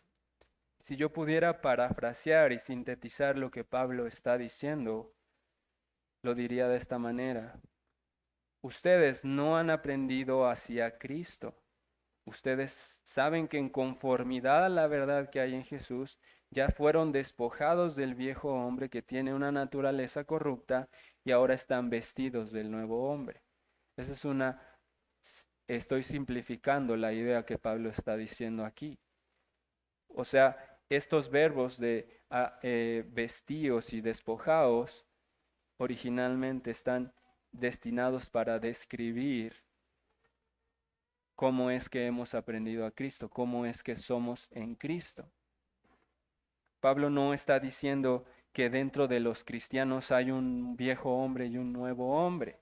si yo pudiera parafrasear y sintetizar lo que Pablo está diciendo, lo diría de esta manera. Ustedes no han aprendido hacia Cristo. Ustedes saben que en conformidad a la verdad que hay en Jesús, ya fueron despojados del viejo hombre que tiene una naturaleza corrupta y ahora están vestidos del nuevo hombre. Esa es estoy simplificando la idea que Pablo está diciendo aquí. O sea, estos verbos de vestíos y despojaos originalmente están destinados para describir cómo es que hemos aprendido a Cristo, cómo es que somos en Cristo. Pablo no está diciendo que dentro de los cristianos hay un viejo hombre y un nuevo hombre.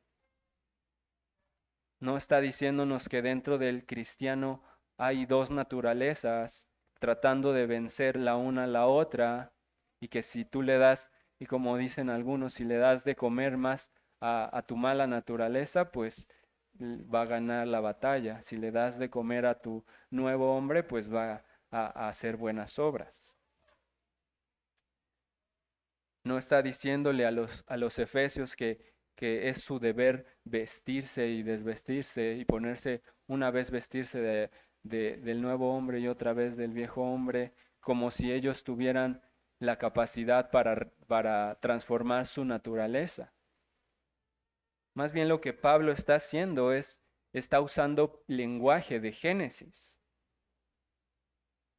No está diciéndonos que dentro del cristiano hay dos naturalezas tratando de vencer la una a la otra y que si tú le das, y como dicen algunos, si le das de comer más a tu mala naturaleza, pues va a ganar la batalla. Si le das de comer a tu nuevo hombre, pues va a hacer buenas obras. No está diciéndole a los efesios que es su deber vestirse y desvestirse y ponerse una vez vestirse del nuevo hombre y otra vez del viejo hombre, como si ellos tuvieran la capacidad para transformar su naturaleza. Más bien lo que Pablo está haciendo está usando lenguaje de Génesis.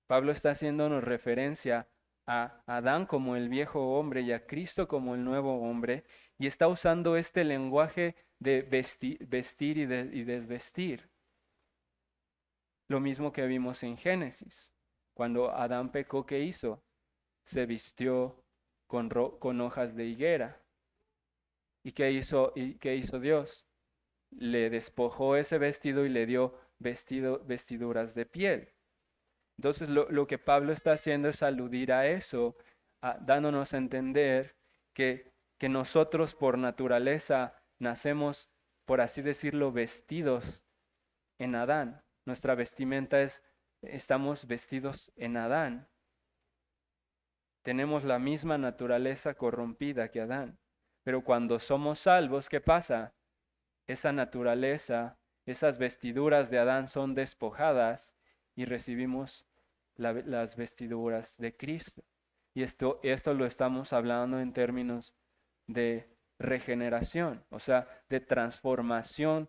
Pablo está haciéndonos referencia a Adán como el viejo hombre y a Cristo como el nuevo hombre, y está usando este lenguaje de vestir y desvestir. Lo mismo que vimos en Génesis. Cuando Adán pecó, ¿qué hizo? Se vistió con hojas de higuera. ¿Y qué hizo Dios? Le despojó ese vestido y le dio vestiduras de piel. Entonces lo que Pablo está haciendo es aludir a eso, dándonos a entender que nosotros por naturaleza nacemos, por así decirlo, vestidos en Adán. Nuestra vestimenta estamos vestidos en Adán. Tenemos la misma naturaleza corrompida que Adán. Pero cuando somos salvos, ¿qué pasa? Esa naturaleza, esas vestiduras de Adán son despojadas y recibimos las vestiduras de Cristo. Y esto lo estamos hablando en términos de regeneración, o sea, de transformación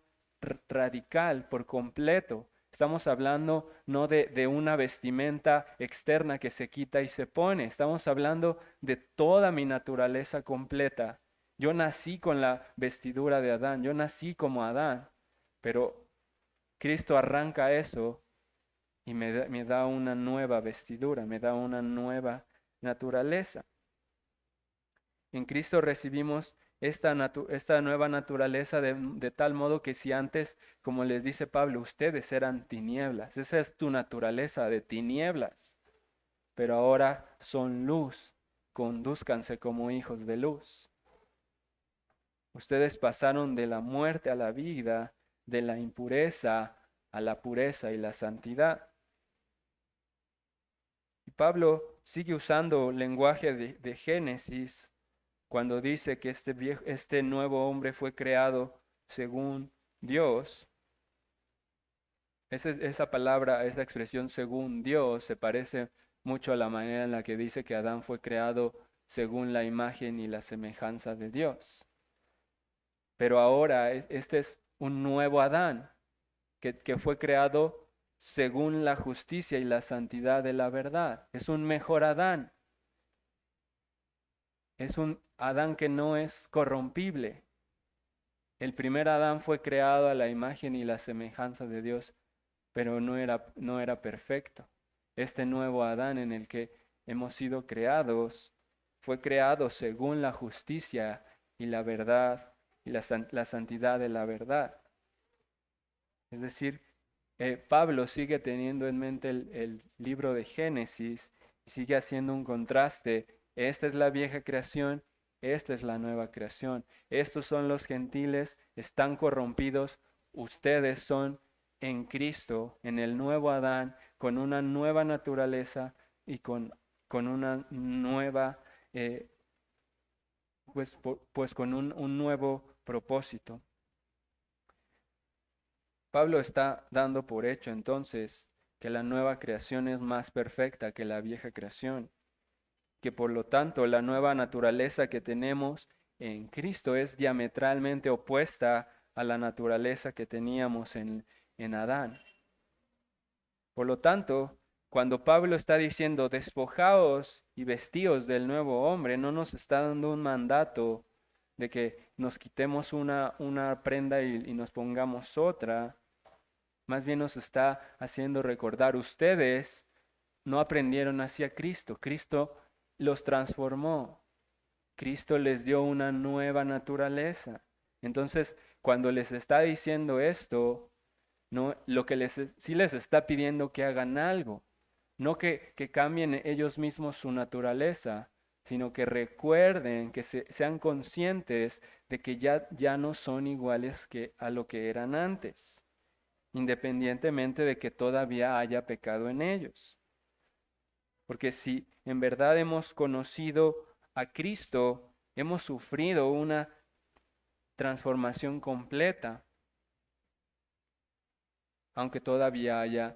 radical por completo. Estamos hablando no de una vestimenta externa que se quita y se pone, estamos hablando de toda mi naturaleza completa. Yo nací con la vestidura de Adán, yo nací como Adán, pero Cristo arranca eso y me da una nueva vestidura, me da una nueva naturaleza. En Cristo recibimos esta nueva naturaleza de tal modo que si antes, como les dice Pablo, ustedes eran tinieblas, esa es tu naturaleza de tinieblas, pero ahora son luz, condúzcanse como hijos de luz. Ustedes pasaron de la muerte a la vida, de la impureza a la pureza y la santidad. Y Pablo sigue usando lenguaje de Génesis cuando dice que este nuevo hombre fue creado según Dios. Esa palabra, esa expresión según Dios, se parece mucho a la manera en la que dice que Adán fue creado según la imagen y la semejanza de Dios. Pero ahora este es un nuevo Adán que fue creado según la justicia y la santidad de la verdad. Es un mejor Adán. Es un Adán que no es corrompible. El primer Adán fue creado a la imagen y la semejanza de Dios, pero no era perfecto. Este nuevo Adán en el que hemos sido creados fue creado según la justicia y la verdad y la santidad de la verdad. Es decir, Pablo sigue teniendo en mente el libro de Génesis y sigue haciendo un contraste. Esta es la vieja creación, esta es la nueva creación. Estos son los gentiles, están corrompidos, ustedes son en Cristo, en el nuevo Adán, con una nueva naturaleza y con una nueva, pues con un nuevo propósito. Pablo está dando por hecho entonces que la nueva creación es más perfecta que la vieja creación, que por lo tanto la nueva naturaleza que tenemos en Cristo es diametralmente opuesta a la naturaleza que teníamos en Adán. Por lo tanto, cuando Pablo está diciendo despojaos y vestíos del nuevo hombre, no nos está dando un mandato de que nos quitemos una prenda y nos pongamos otra. Más bien nos está haciendo recordar, ustedes no aprendieron hacia Cristo. Cristo los transformó. Cristo les dio una nueva naturaleza. Entonces, cuando les está diciendo esto, no, lo que sí les está pidiendo que hagan algo. No que cambien ellos mismos su naturaleza, sino que recuerden, que sean conscientes de que ya no son iguales que a lo que eran antes, independientemente de que todavía haya pecado en ellos. Porque si en verdad hemos conocido a Cristo, hemos sufrido una transformación completa, aunque todavía haya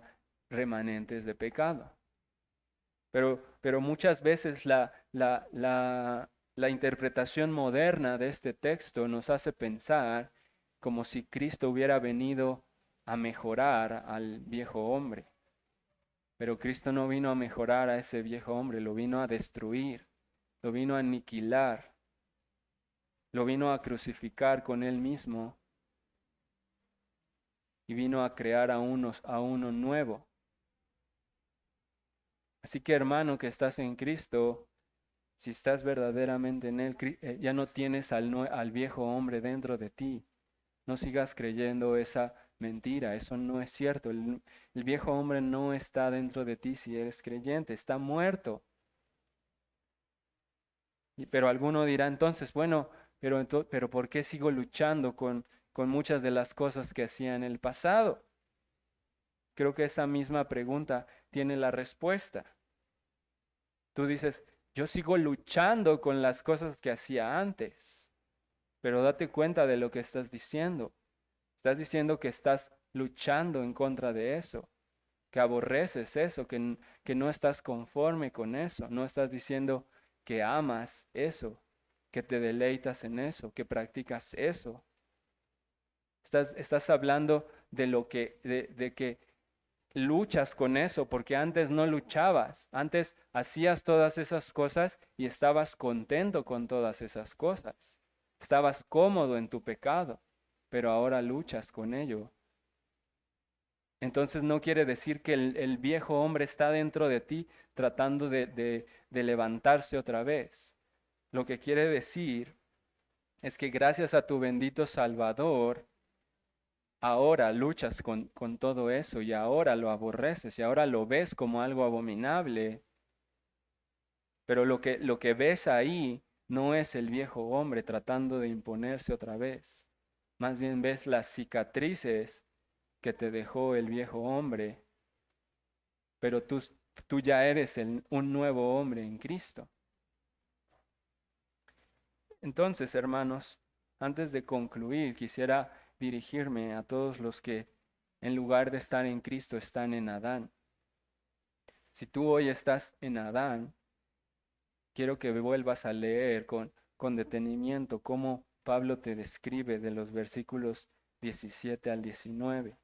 remanentes de pecado. Pero muchas veces la interpretación moderna de este texto nos hace pensar como si Cristo hubiera venido a mejorar al viejo hombre. Pero Cristo no vino a mejorar a ese viejo hombre, lo vino a destruir, lo vino a aniquilar, lo vino a crucificar con él mismo y vino a crear a uno nuevo. Así que hermano que estás en Cristo, si estás verdaderamente en él, ya no tienes al viejo hombre dentro de ti. No sigas creyendo esa mentira, eso no es cierto. El viejo hombre no está dentro de ti si eres creyente, está muerto. Pero alguno dirá entonces, bueno, pero ¿por qué sigo luchando con muchas de las cosas que hacía en el pasado? Creo que esa misma pregunta tiene la respuesta. Tú dices, yo sigo luchando con las cosas que hacía antes, pero date cuenta de lo que estás diciendo. Estás diciendo que estás luchando en contra de eso, que aborreces eso, que no estás conforme con eso. No estás diciendo que amas eso, que te deleitas en eso, que practicas eso. Estás hablando de que luchas con eso, porque antes no luchabas, antes hacías todas esas cosas y estabas contento con todas esas cosas. Estabas cómodo en tu pecado, pero ahora luchas con ello. Entonces no quiere decir que el viejo hombre está dentro de ti tratando de levantarse otra vez. Lo que quiere decir es que gracias a tu bendito Salvador, ahora luchas con todo eso y ahora lo aborreces y ahora lo ves como algo abominable. Pero lo que ves ahí no es el viejo hombre tratando de imponerse otra vez. Más bien ves las cicatrices que te dejó el viejo hombre, pero tú ya eres un nuevo hombre en Cristo. Entonces, hermanos, antes de concluir, quisiera dirigirme a todos los que en lugar de estar en Cristo están en Adán. Si tú hoy estás en Adán, quiero que vuelvas a leer con detenimiento cómo Pablo te describe de los versículos 17 al 19.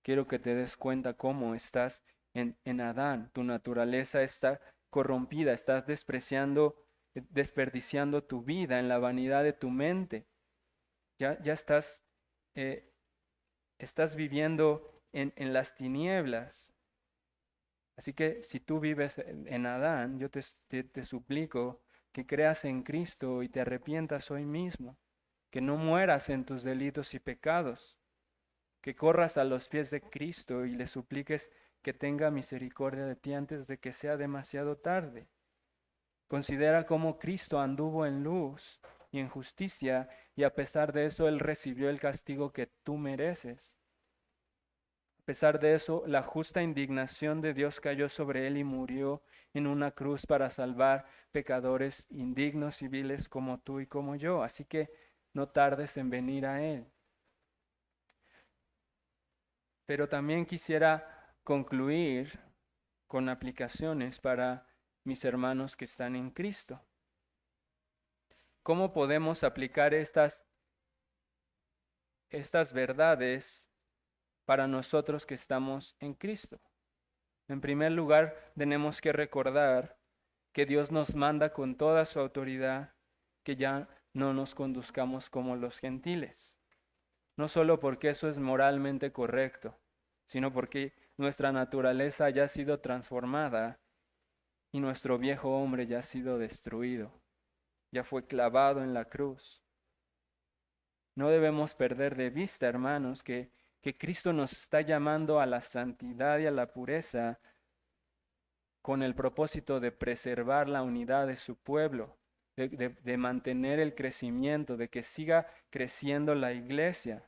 quiero que te des cuenta cómo estás en Adán. Tu naturaleza está corrompida, estás desperdiciando tu vida en la vanidad de tu mente. Ya eh, estás viviendo en las tinieblas. Así que si tú vives en Adán, yo te suplico que creas en Cristo y te arrepientas hoy mismo, que no mueras en tus delitos y pecados, que corras a los pies de Cristo y le supliques que tenga misericordia de ti antes de que sea demasiado tarde. Considera cómo Cristo anduvo en luz y en justicia, y a pesar de eso Él recibió el castigo que tú mereces. A pesar de eso, la justa indignación de Dios cayó sobre Él y murió en una cruz para salvar pecadores indignos y viles como tú y como yo. Así que no tardes en venir a Él. Pero también quisiera concluir con aplicaciones para mis hermanos que están en Cristo. ¿Cómo podemos aplicar estas verdades para nosotros que estamos en Cristo? En primer lugar, tenemos que recordar que Dios nos manda con toda su autoridad que ya no nos conduzcamos como los gentiles. No solo porque eso es moralmente correcto, sino porque nuestra naturaleza ya ha sido transformada y nuestro viejo hombre ya ha sido destruido, ya fue clavado en la cruz. No debemos perder de vista, hermanos, que Cristo nos está llamando a la santidad y a la pureza con el propósito de preservar la unidad de su pueblo, de mantener el crecimiento, de que siga creciendo la iglesia.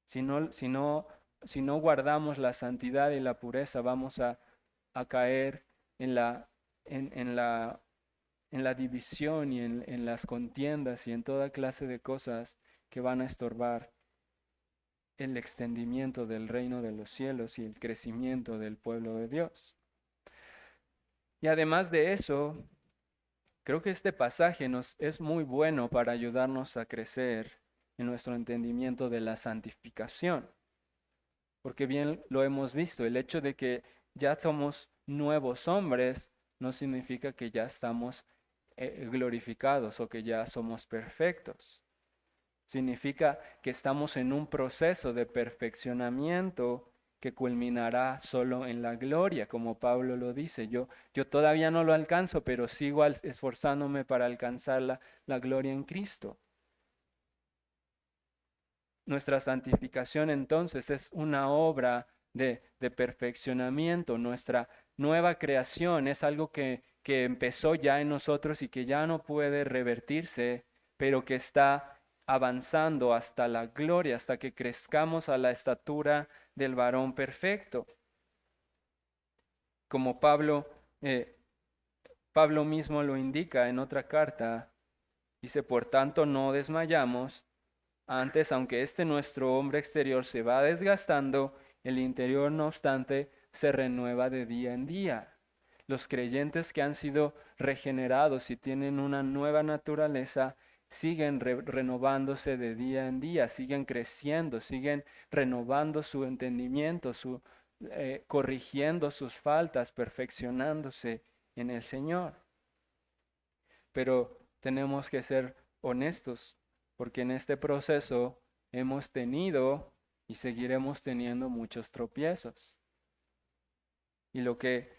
Si no guardamos la santidad y la pureza, vamos a caer en la división y en las contiendas y en toda clase de cosas que van a estorbar el extendimiento del reino de los cielos y el crecimiento del pueblo de Dios. Y además de eso, creo que este pasaje nos es muy bueno para ayudarnos a crecer en nuestro entendimiento de la santificación. Porque bien lo hemos visto, el hecho de que ya somos nuevos hombres no significa que ya estamos glorificados o que ya somos perfectos. Significa que estamos en un proceso de perfeccionamiento que culminará solo en la gloria, como Pablo lo dice. Yo todavía no lo alcanzo, pero sigo esforzándome para alcanzar la gloria en Cristo. Nuestra santificación entonces es una obra de perfeccionamiento. Nuestra nueva creación es algo que empezó ya en nosotros y que ya no puede revertirse, pero que está avanzando hasta la gloria, hasta que crezcamos a la estatura del varón perfecto. Como Pablo mismo lo indica en otra carta, dice, por tanto no desmayamos. Antes, aunque nuestro hombre exterior se va desgastando, el interior, no obstante, se renueva de día en día. Los creyentes que han sido regenerados y tienen una nueva naturaleza siguen renovándose de día en día, siguen creciendo, siguen renovando su entendimiento, corrigiendo sus faltas, perfeccionándose en el Señor. Pero tenemos que ser honestos, porque en este proceso hemos tenido y seguiremos teniendo muchos tropiezos. Y lo que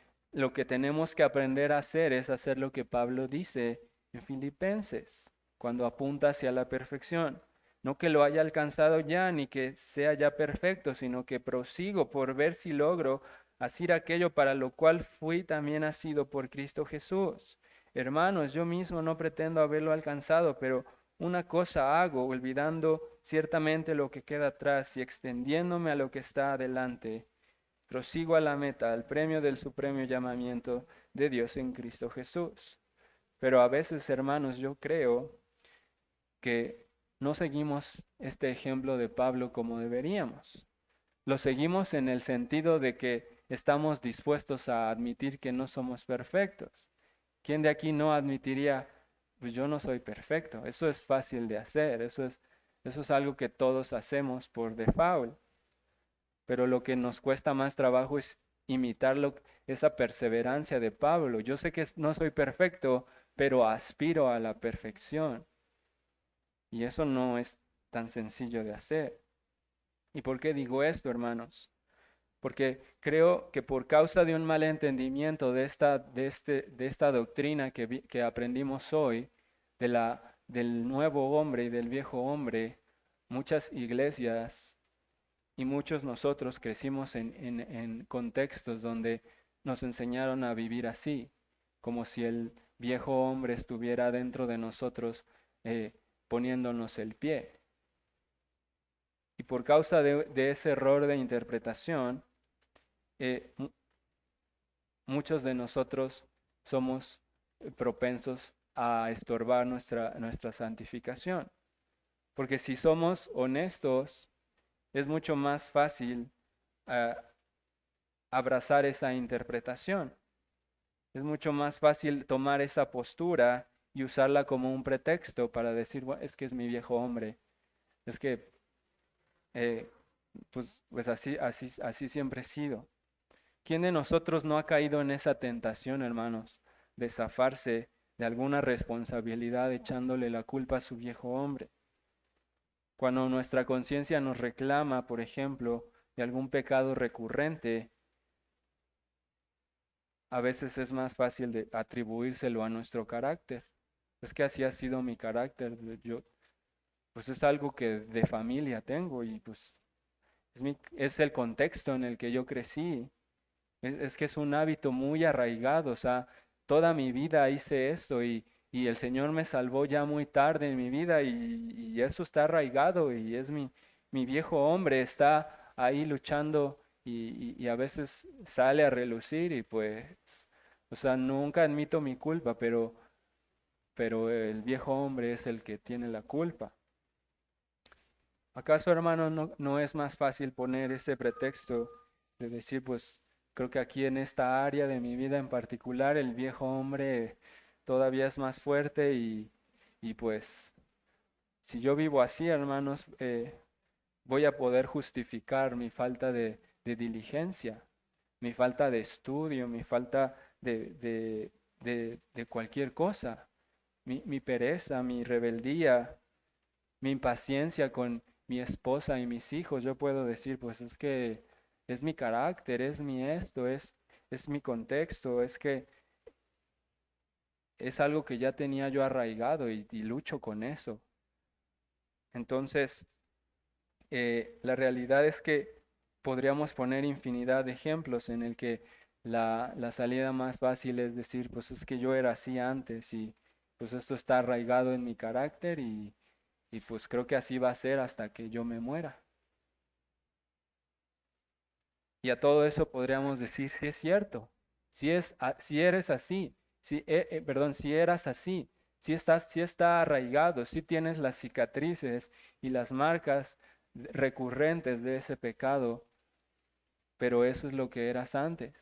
tenemos que aprender a hacer es hacer lo que Pablo dice en Filipenses, cuando apunta hacia la perfección. No que lo haya alcanzado ya, ni que sea ya perfecto, sino que prosigo por ver si logro hacer aquello para lo cual fui también nacido por Cristo Jesús. Hermanos, yo mismo no pretendo haberlo alcanzado, pero una cosa hago, olvidando ciertamente lo que queda atrás y extendiéndome a lo que está adelante. Prosigo a la meta, al premio del supremo llamamiento de Dios en Cristo Jesús. Pero a veces, hermanos, yo creo que no seguimos este ejemplo de Pablo como deberíamos. Lo seguimos en el sentido de que estamos dispuestos a admitir que no somos perfectos. ¿Quién de aquí no admitiría, pues yo no soy perfecto? Eso es fácil de hacer, eso es algo que todos hacemos por default. pero lo que nos cuesta más trabajo es imitarlo, esa perseverancia de Pablo. Yo sé que no soy perfecto, pero aspiro a la perfección. Y eso no es tan sencillo de hacer. ¿Y por qué digo esto, hermanos? Porque creo que por causa de un mal entendimiento de esta doctrina que aprendimos hoy, del nuevo hombre y del viejo hombre, muchas iglesias y muchos nosotros crecimos en contextos donde nos enseñaron a vivir así, como si el viejo hombre estuviera dentro de nosotros poniéndonos el pie. Y por causa de ese error de interpretación, eh, muchos de nosotros somos propensos a estorbar nuestra santificación. Porque si somos honestos, es mucho más fácil ah, abrazar esa interpretación. Es mucho más fácil tomar esa postura y usarla como un pretexto para decir, "Bueno, es que es mi viejo hombre, es que eh, pues así siempre he sido". ¿Quién de nosotros no ha caído en esa tentación, hermanos, de zafarse de alguna responsabilidad echándole la culpa a su viejo hombre? Cuando nuestra conciencia nos reclama, por ejemplo, de algún pecado recurrente, a veces es más fácil de atribuírselo a nuestro carácter. Es que así ha sido mi carácter. Pues es algo que de familia tengo y pues es el contexto en el que yo crecí. Es que es un hábito muy arraigado, o sea, toda mi vida hice esto y el Señor me salvó ya muy tarde en mi vida y eso está arraigado y es mi viejo hombre, está ahí luchando y a veces sale a relucir y pues, o sea, nunca admito mi culpa, pero el viejo hombre es el que tiene la culpa. ¿Acaso, hermano, no es más fácil poner ese pretexto de decir, pues creo que aquí en esta área de mi vida en particular, el viejo hombre todavía es más fuerte y pues si yo vivo así, hermanos, voy a poder justificar mi falta de diligencia, mi falta de estudio, mi falta de cualquier cosa, mi pereza, mi rebeldía, mi impaciencia con mi esposa y mis hijos, yo puedo decir, pues es que es mi carácter, es mi esto, es mi contexto, es que es algo que ya tenía yo arraigado y lucho con eso. Entonces, la realidad es que podríamos poner infinidad de ejemplos en el que la salida más fácil es decir, pues es que yo era así antes y pues esto está arraigado en mi carácter y pues creo que así va a ser hasta que yo me muera. Y a todo eso podríamos decir, si es cierto, si eres así, perdón, si eras así, si está arraigado, si tienes las cicatrices y las marcas recurrentes de ese pecado, pero eso es lo que eras antes.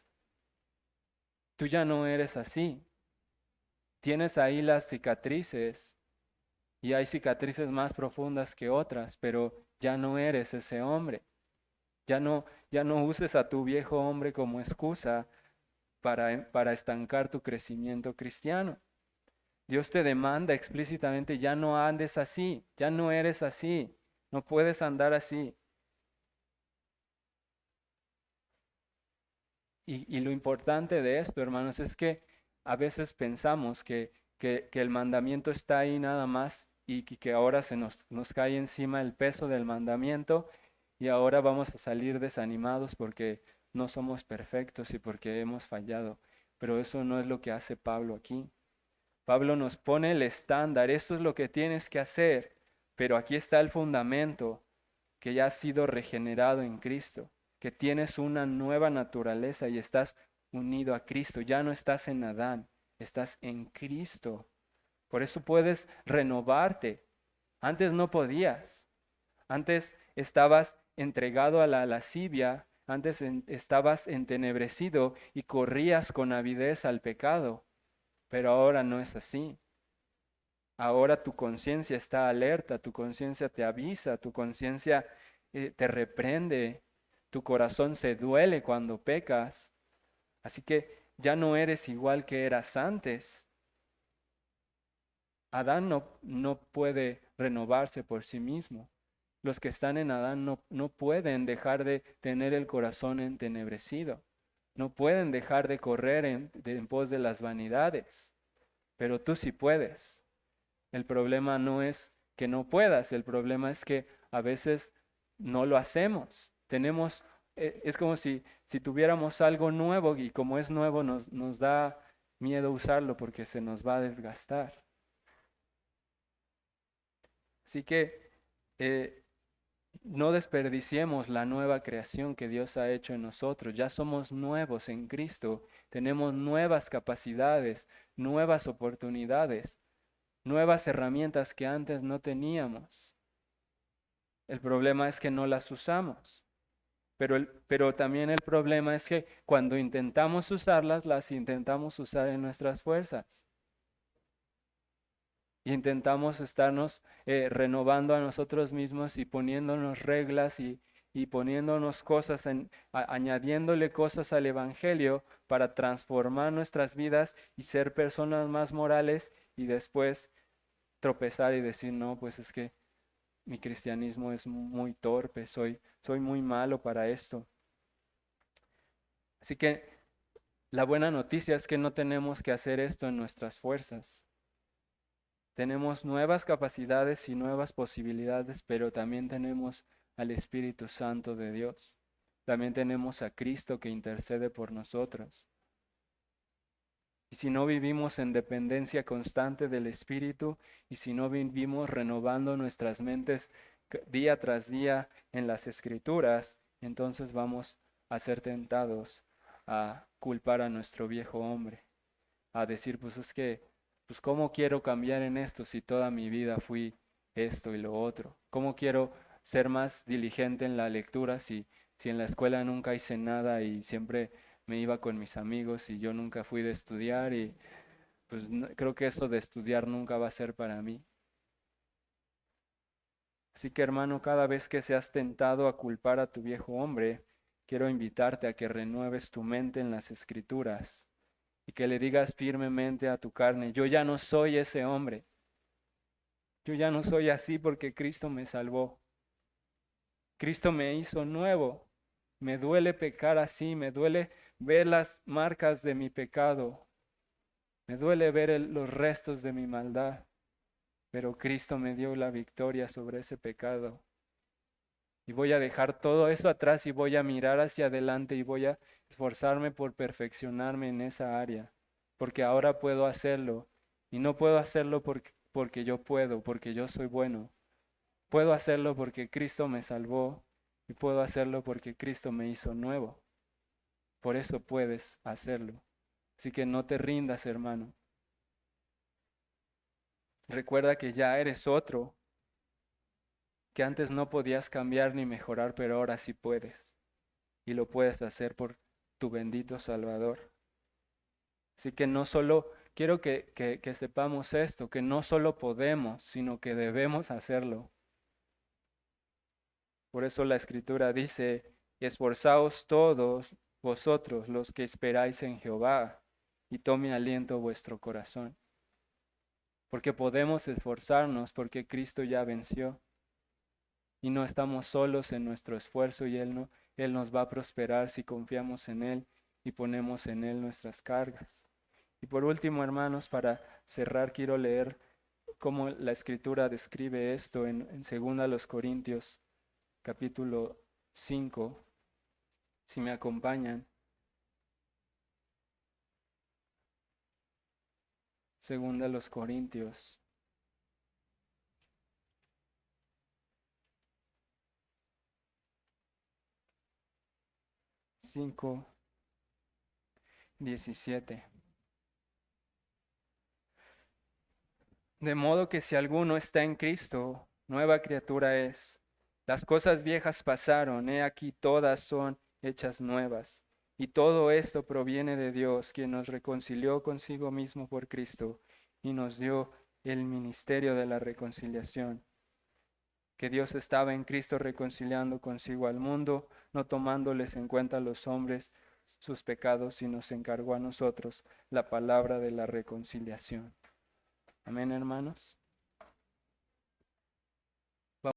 Tú ya no eres así. Tienes ahí las cicatrices y hay cicatrices más profundas que otras, pero ya no eres ese hombre. Ya no uses a tu viejo hombre como excusa para estancar tu crecimiento cristiano. Dios te demanda explícitamente, ya no andes así, ya no eres así, no puedes andar así. Y lo importante de esto, hermanos, es que a veces pensamos que el mandamiento está ahí nada más y que ahora nos cae encima el peso del mandamiento y ahora vamos a salir desanimados porque no somos perfectos y porque hemos fallado. Pero eso no es lo que hace Pablo aquí. Pablo nos pone el estándar, esto es lo que tienes que hacer, pero aquí está el fundamento, que ya has sido regenerado en Cristo, que tienes una nueva naturaleza y estás unido a Cristo, ya no estás en Adán, estás en Cristo. Por eso puedes renovarte. Antes no podías, antes estabas entregado a la lascivia, antes estabas entenebrecido y corrías con avidez al pecado, pero ahora no es así. Ahora tu conciencia está alerta, tu conciencia te avisa, tu conciencia te reprende, tu corazón se duele cuando pecas. Así que ya no eres igual que eras antes. Adán no puede renovarse por sí mismo. Los que están en Adán no pueden dejar de tener el corazón entenebrecido. No pueden dejar de correr en pos de las vanidades. Pero tú sí puedes. El problema no es que no puedas, el problema es que a veces no lo hacemos. Es como si tuviéramos algo nuevo y como es nuevo nos da miedo usarlo porque se nos va a desgastar. Así que no desperdiciemos la nueva creación que Dios ha hecho en nosotros. Ya somos nuevos en Cristo, tenemos nuevas capacidades, nuevas oportunidades, nuevas herramientas que antes no teníamos. El problema es que no las usamos. Pero también el problema es que cuando intentamos usarlas, las intentamos usar en nuestras fuerzas. Intentamos estarnos renovando a nosotros mismos y poniéndonos reglas y poniéndonos cosas, añadiéndole cosas al Evangelio para transformar nuestras vidas y ser personas más morales y después tropezar y decir, no, pues es que mi cristianismo es muy torpe, soy muy malo para esto. Así que la buena noticia es que no tenemos que hacer esto en nuestras fuerzas. Tenemos nuevas capacidades y nuevas posibilidades, pero también tenemos al Espíritu Santo de Dios. También tenemos a Cristo que intercede por nosotros. Y si no vivimos en dependencia constante del Espíritu, y si no vivimos renovando nuestras mentes día tras día en las Escrituras, entonces vamos a ser tentados a culpar a nuestro viejo hombre, a decir, pues es que, pues cómo quiero cambiar en esto si toda mi vida fui esto y lo otro. ¿Cómo quiero ser más diligente en la lectura si en la escuela nunca hice nada y siempre me iba con mis amigos y yo nunca fui de estudiar y pues creo que eso de estudiar nunca va a ser para mí? Así que hermano, cada vez que seas tentado a culpar a tu viejo hombre, quiero invitarte a que renueves tu mente en las Escrituras y que le digas firmemente a tu carne, yo ya no soy ese hombre, yo ya no soy así porque Cristo me salvó, Cristo me hizo nuevo, me duele pecar así, me duele ver las marcas de mi pecado, me duele ver los restos de mi maldad, pero Cristo me dio la victoria sobre ese pecado. Y voy a dejar todo eso atrás y voy a mirar hacia adelante y voy a esforzarme por perfeccionarme en esa área, porque ahora puedo hacerlo. Y no puedo hacerlo porque yo puedo, porque yo soy bueno. Puedo hacerlo porque Cristo me salvó y puedo hacerlo porque Cristo me hizo nuevo. Por eso puedes hacerlo. Así que no te rindas, hermano. Recuerda que ya eres otro, que antes no podías cambiar ni mejorar, pero ahora sí puedes. Y lo puedes hacer por tu bendito Salvador. Así que no solo, quiero que sepamos esto, que no solo podemos, sino que debemos hacerlo. Por eso la Escritura dice, esforzaos todos vosotros los que esperáis en Jehová, y tome aliento vuestro corazón. Porque podemos esforzarnos porque Cristo ya venció. Y no estamos solos en nuestro esfuerzo y Él nos va a prosperar si confiamos en Él y ponemos en Él nuestras cargas. Y por último, hermanos, para cerrar, quiero leer cómo la Escritura describe esto en 2 Corintios, capítulo 5, si me acompañan. 2 Corintios. 5:17. De modo que si alguno está en Cristo, nueva criatura es. Las cosas viejas pasaron, he aquí todas son hechas nuevas. Y todo esto proviene de Dios, quien nos reconcilió consigo mismo por Cristo y nos dio el ministerio de la reconciliación. que Dios estaba en Cristo reconciliando consigo al mundo, no tomándoles en cuenta a los hombres sus pecados, sino se encargó a nosotros la palabra de la reconciliación. Amén, hermanos.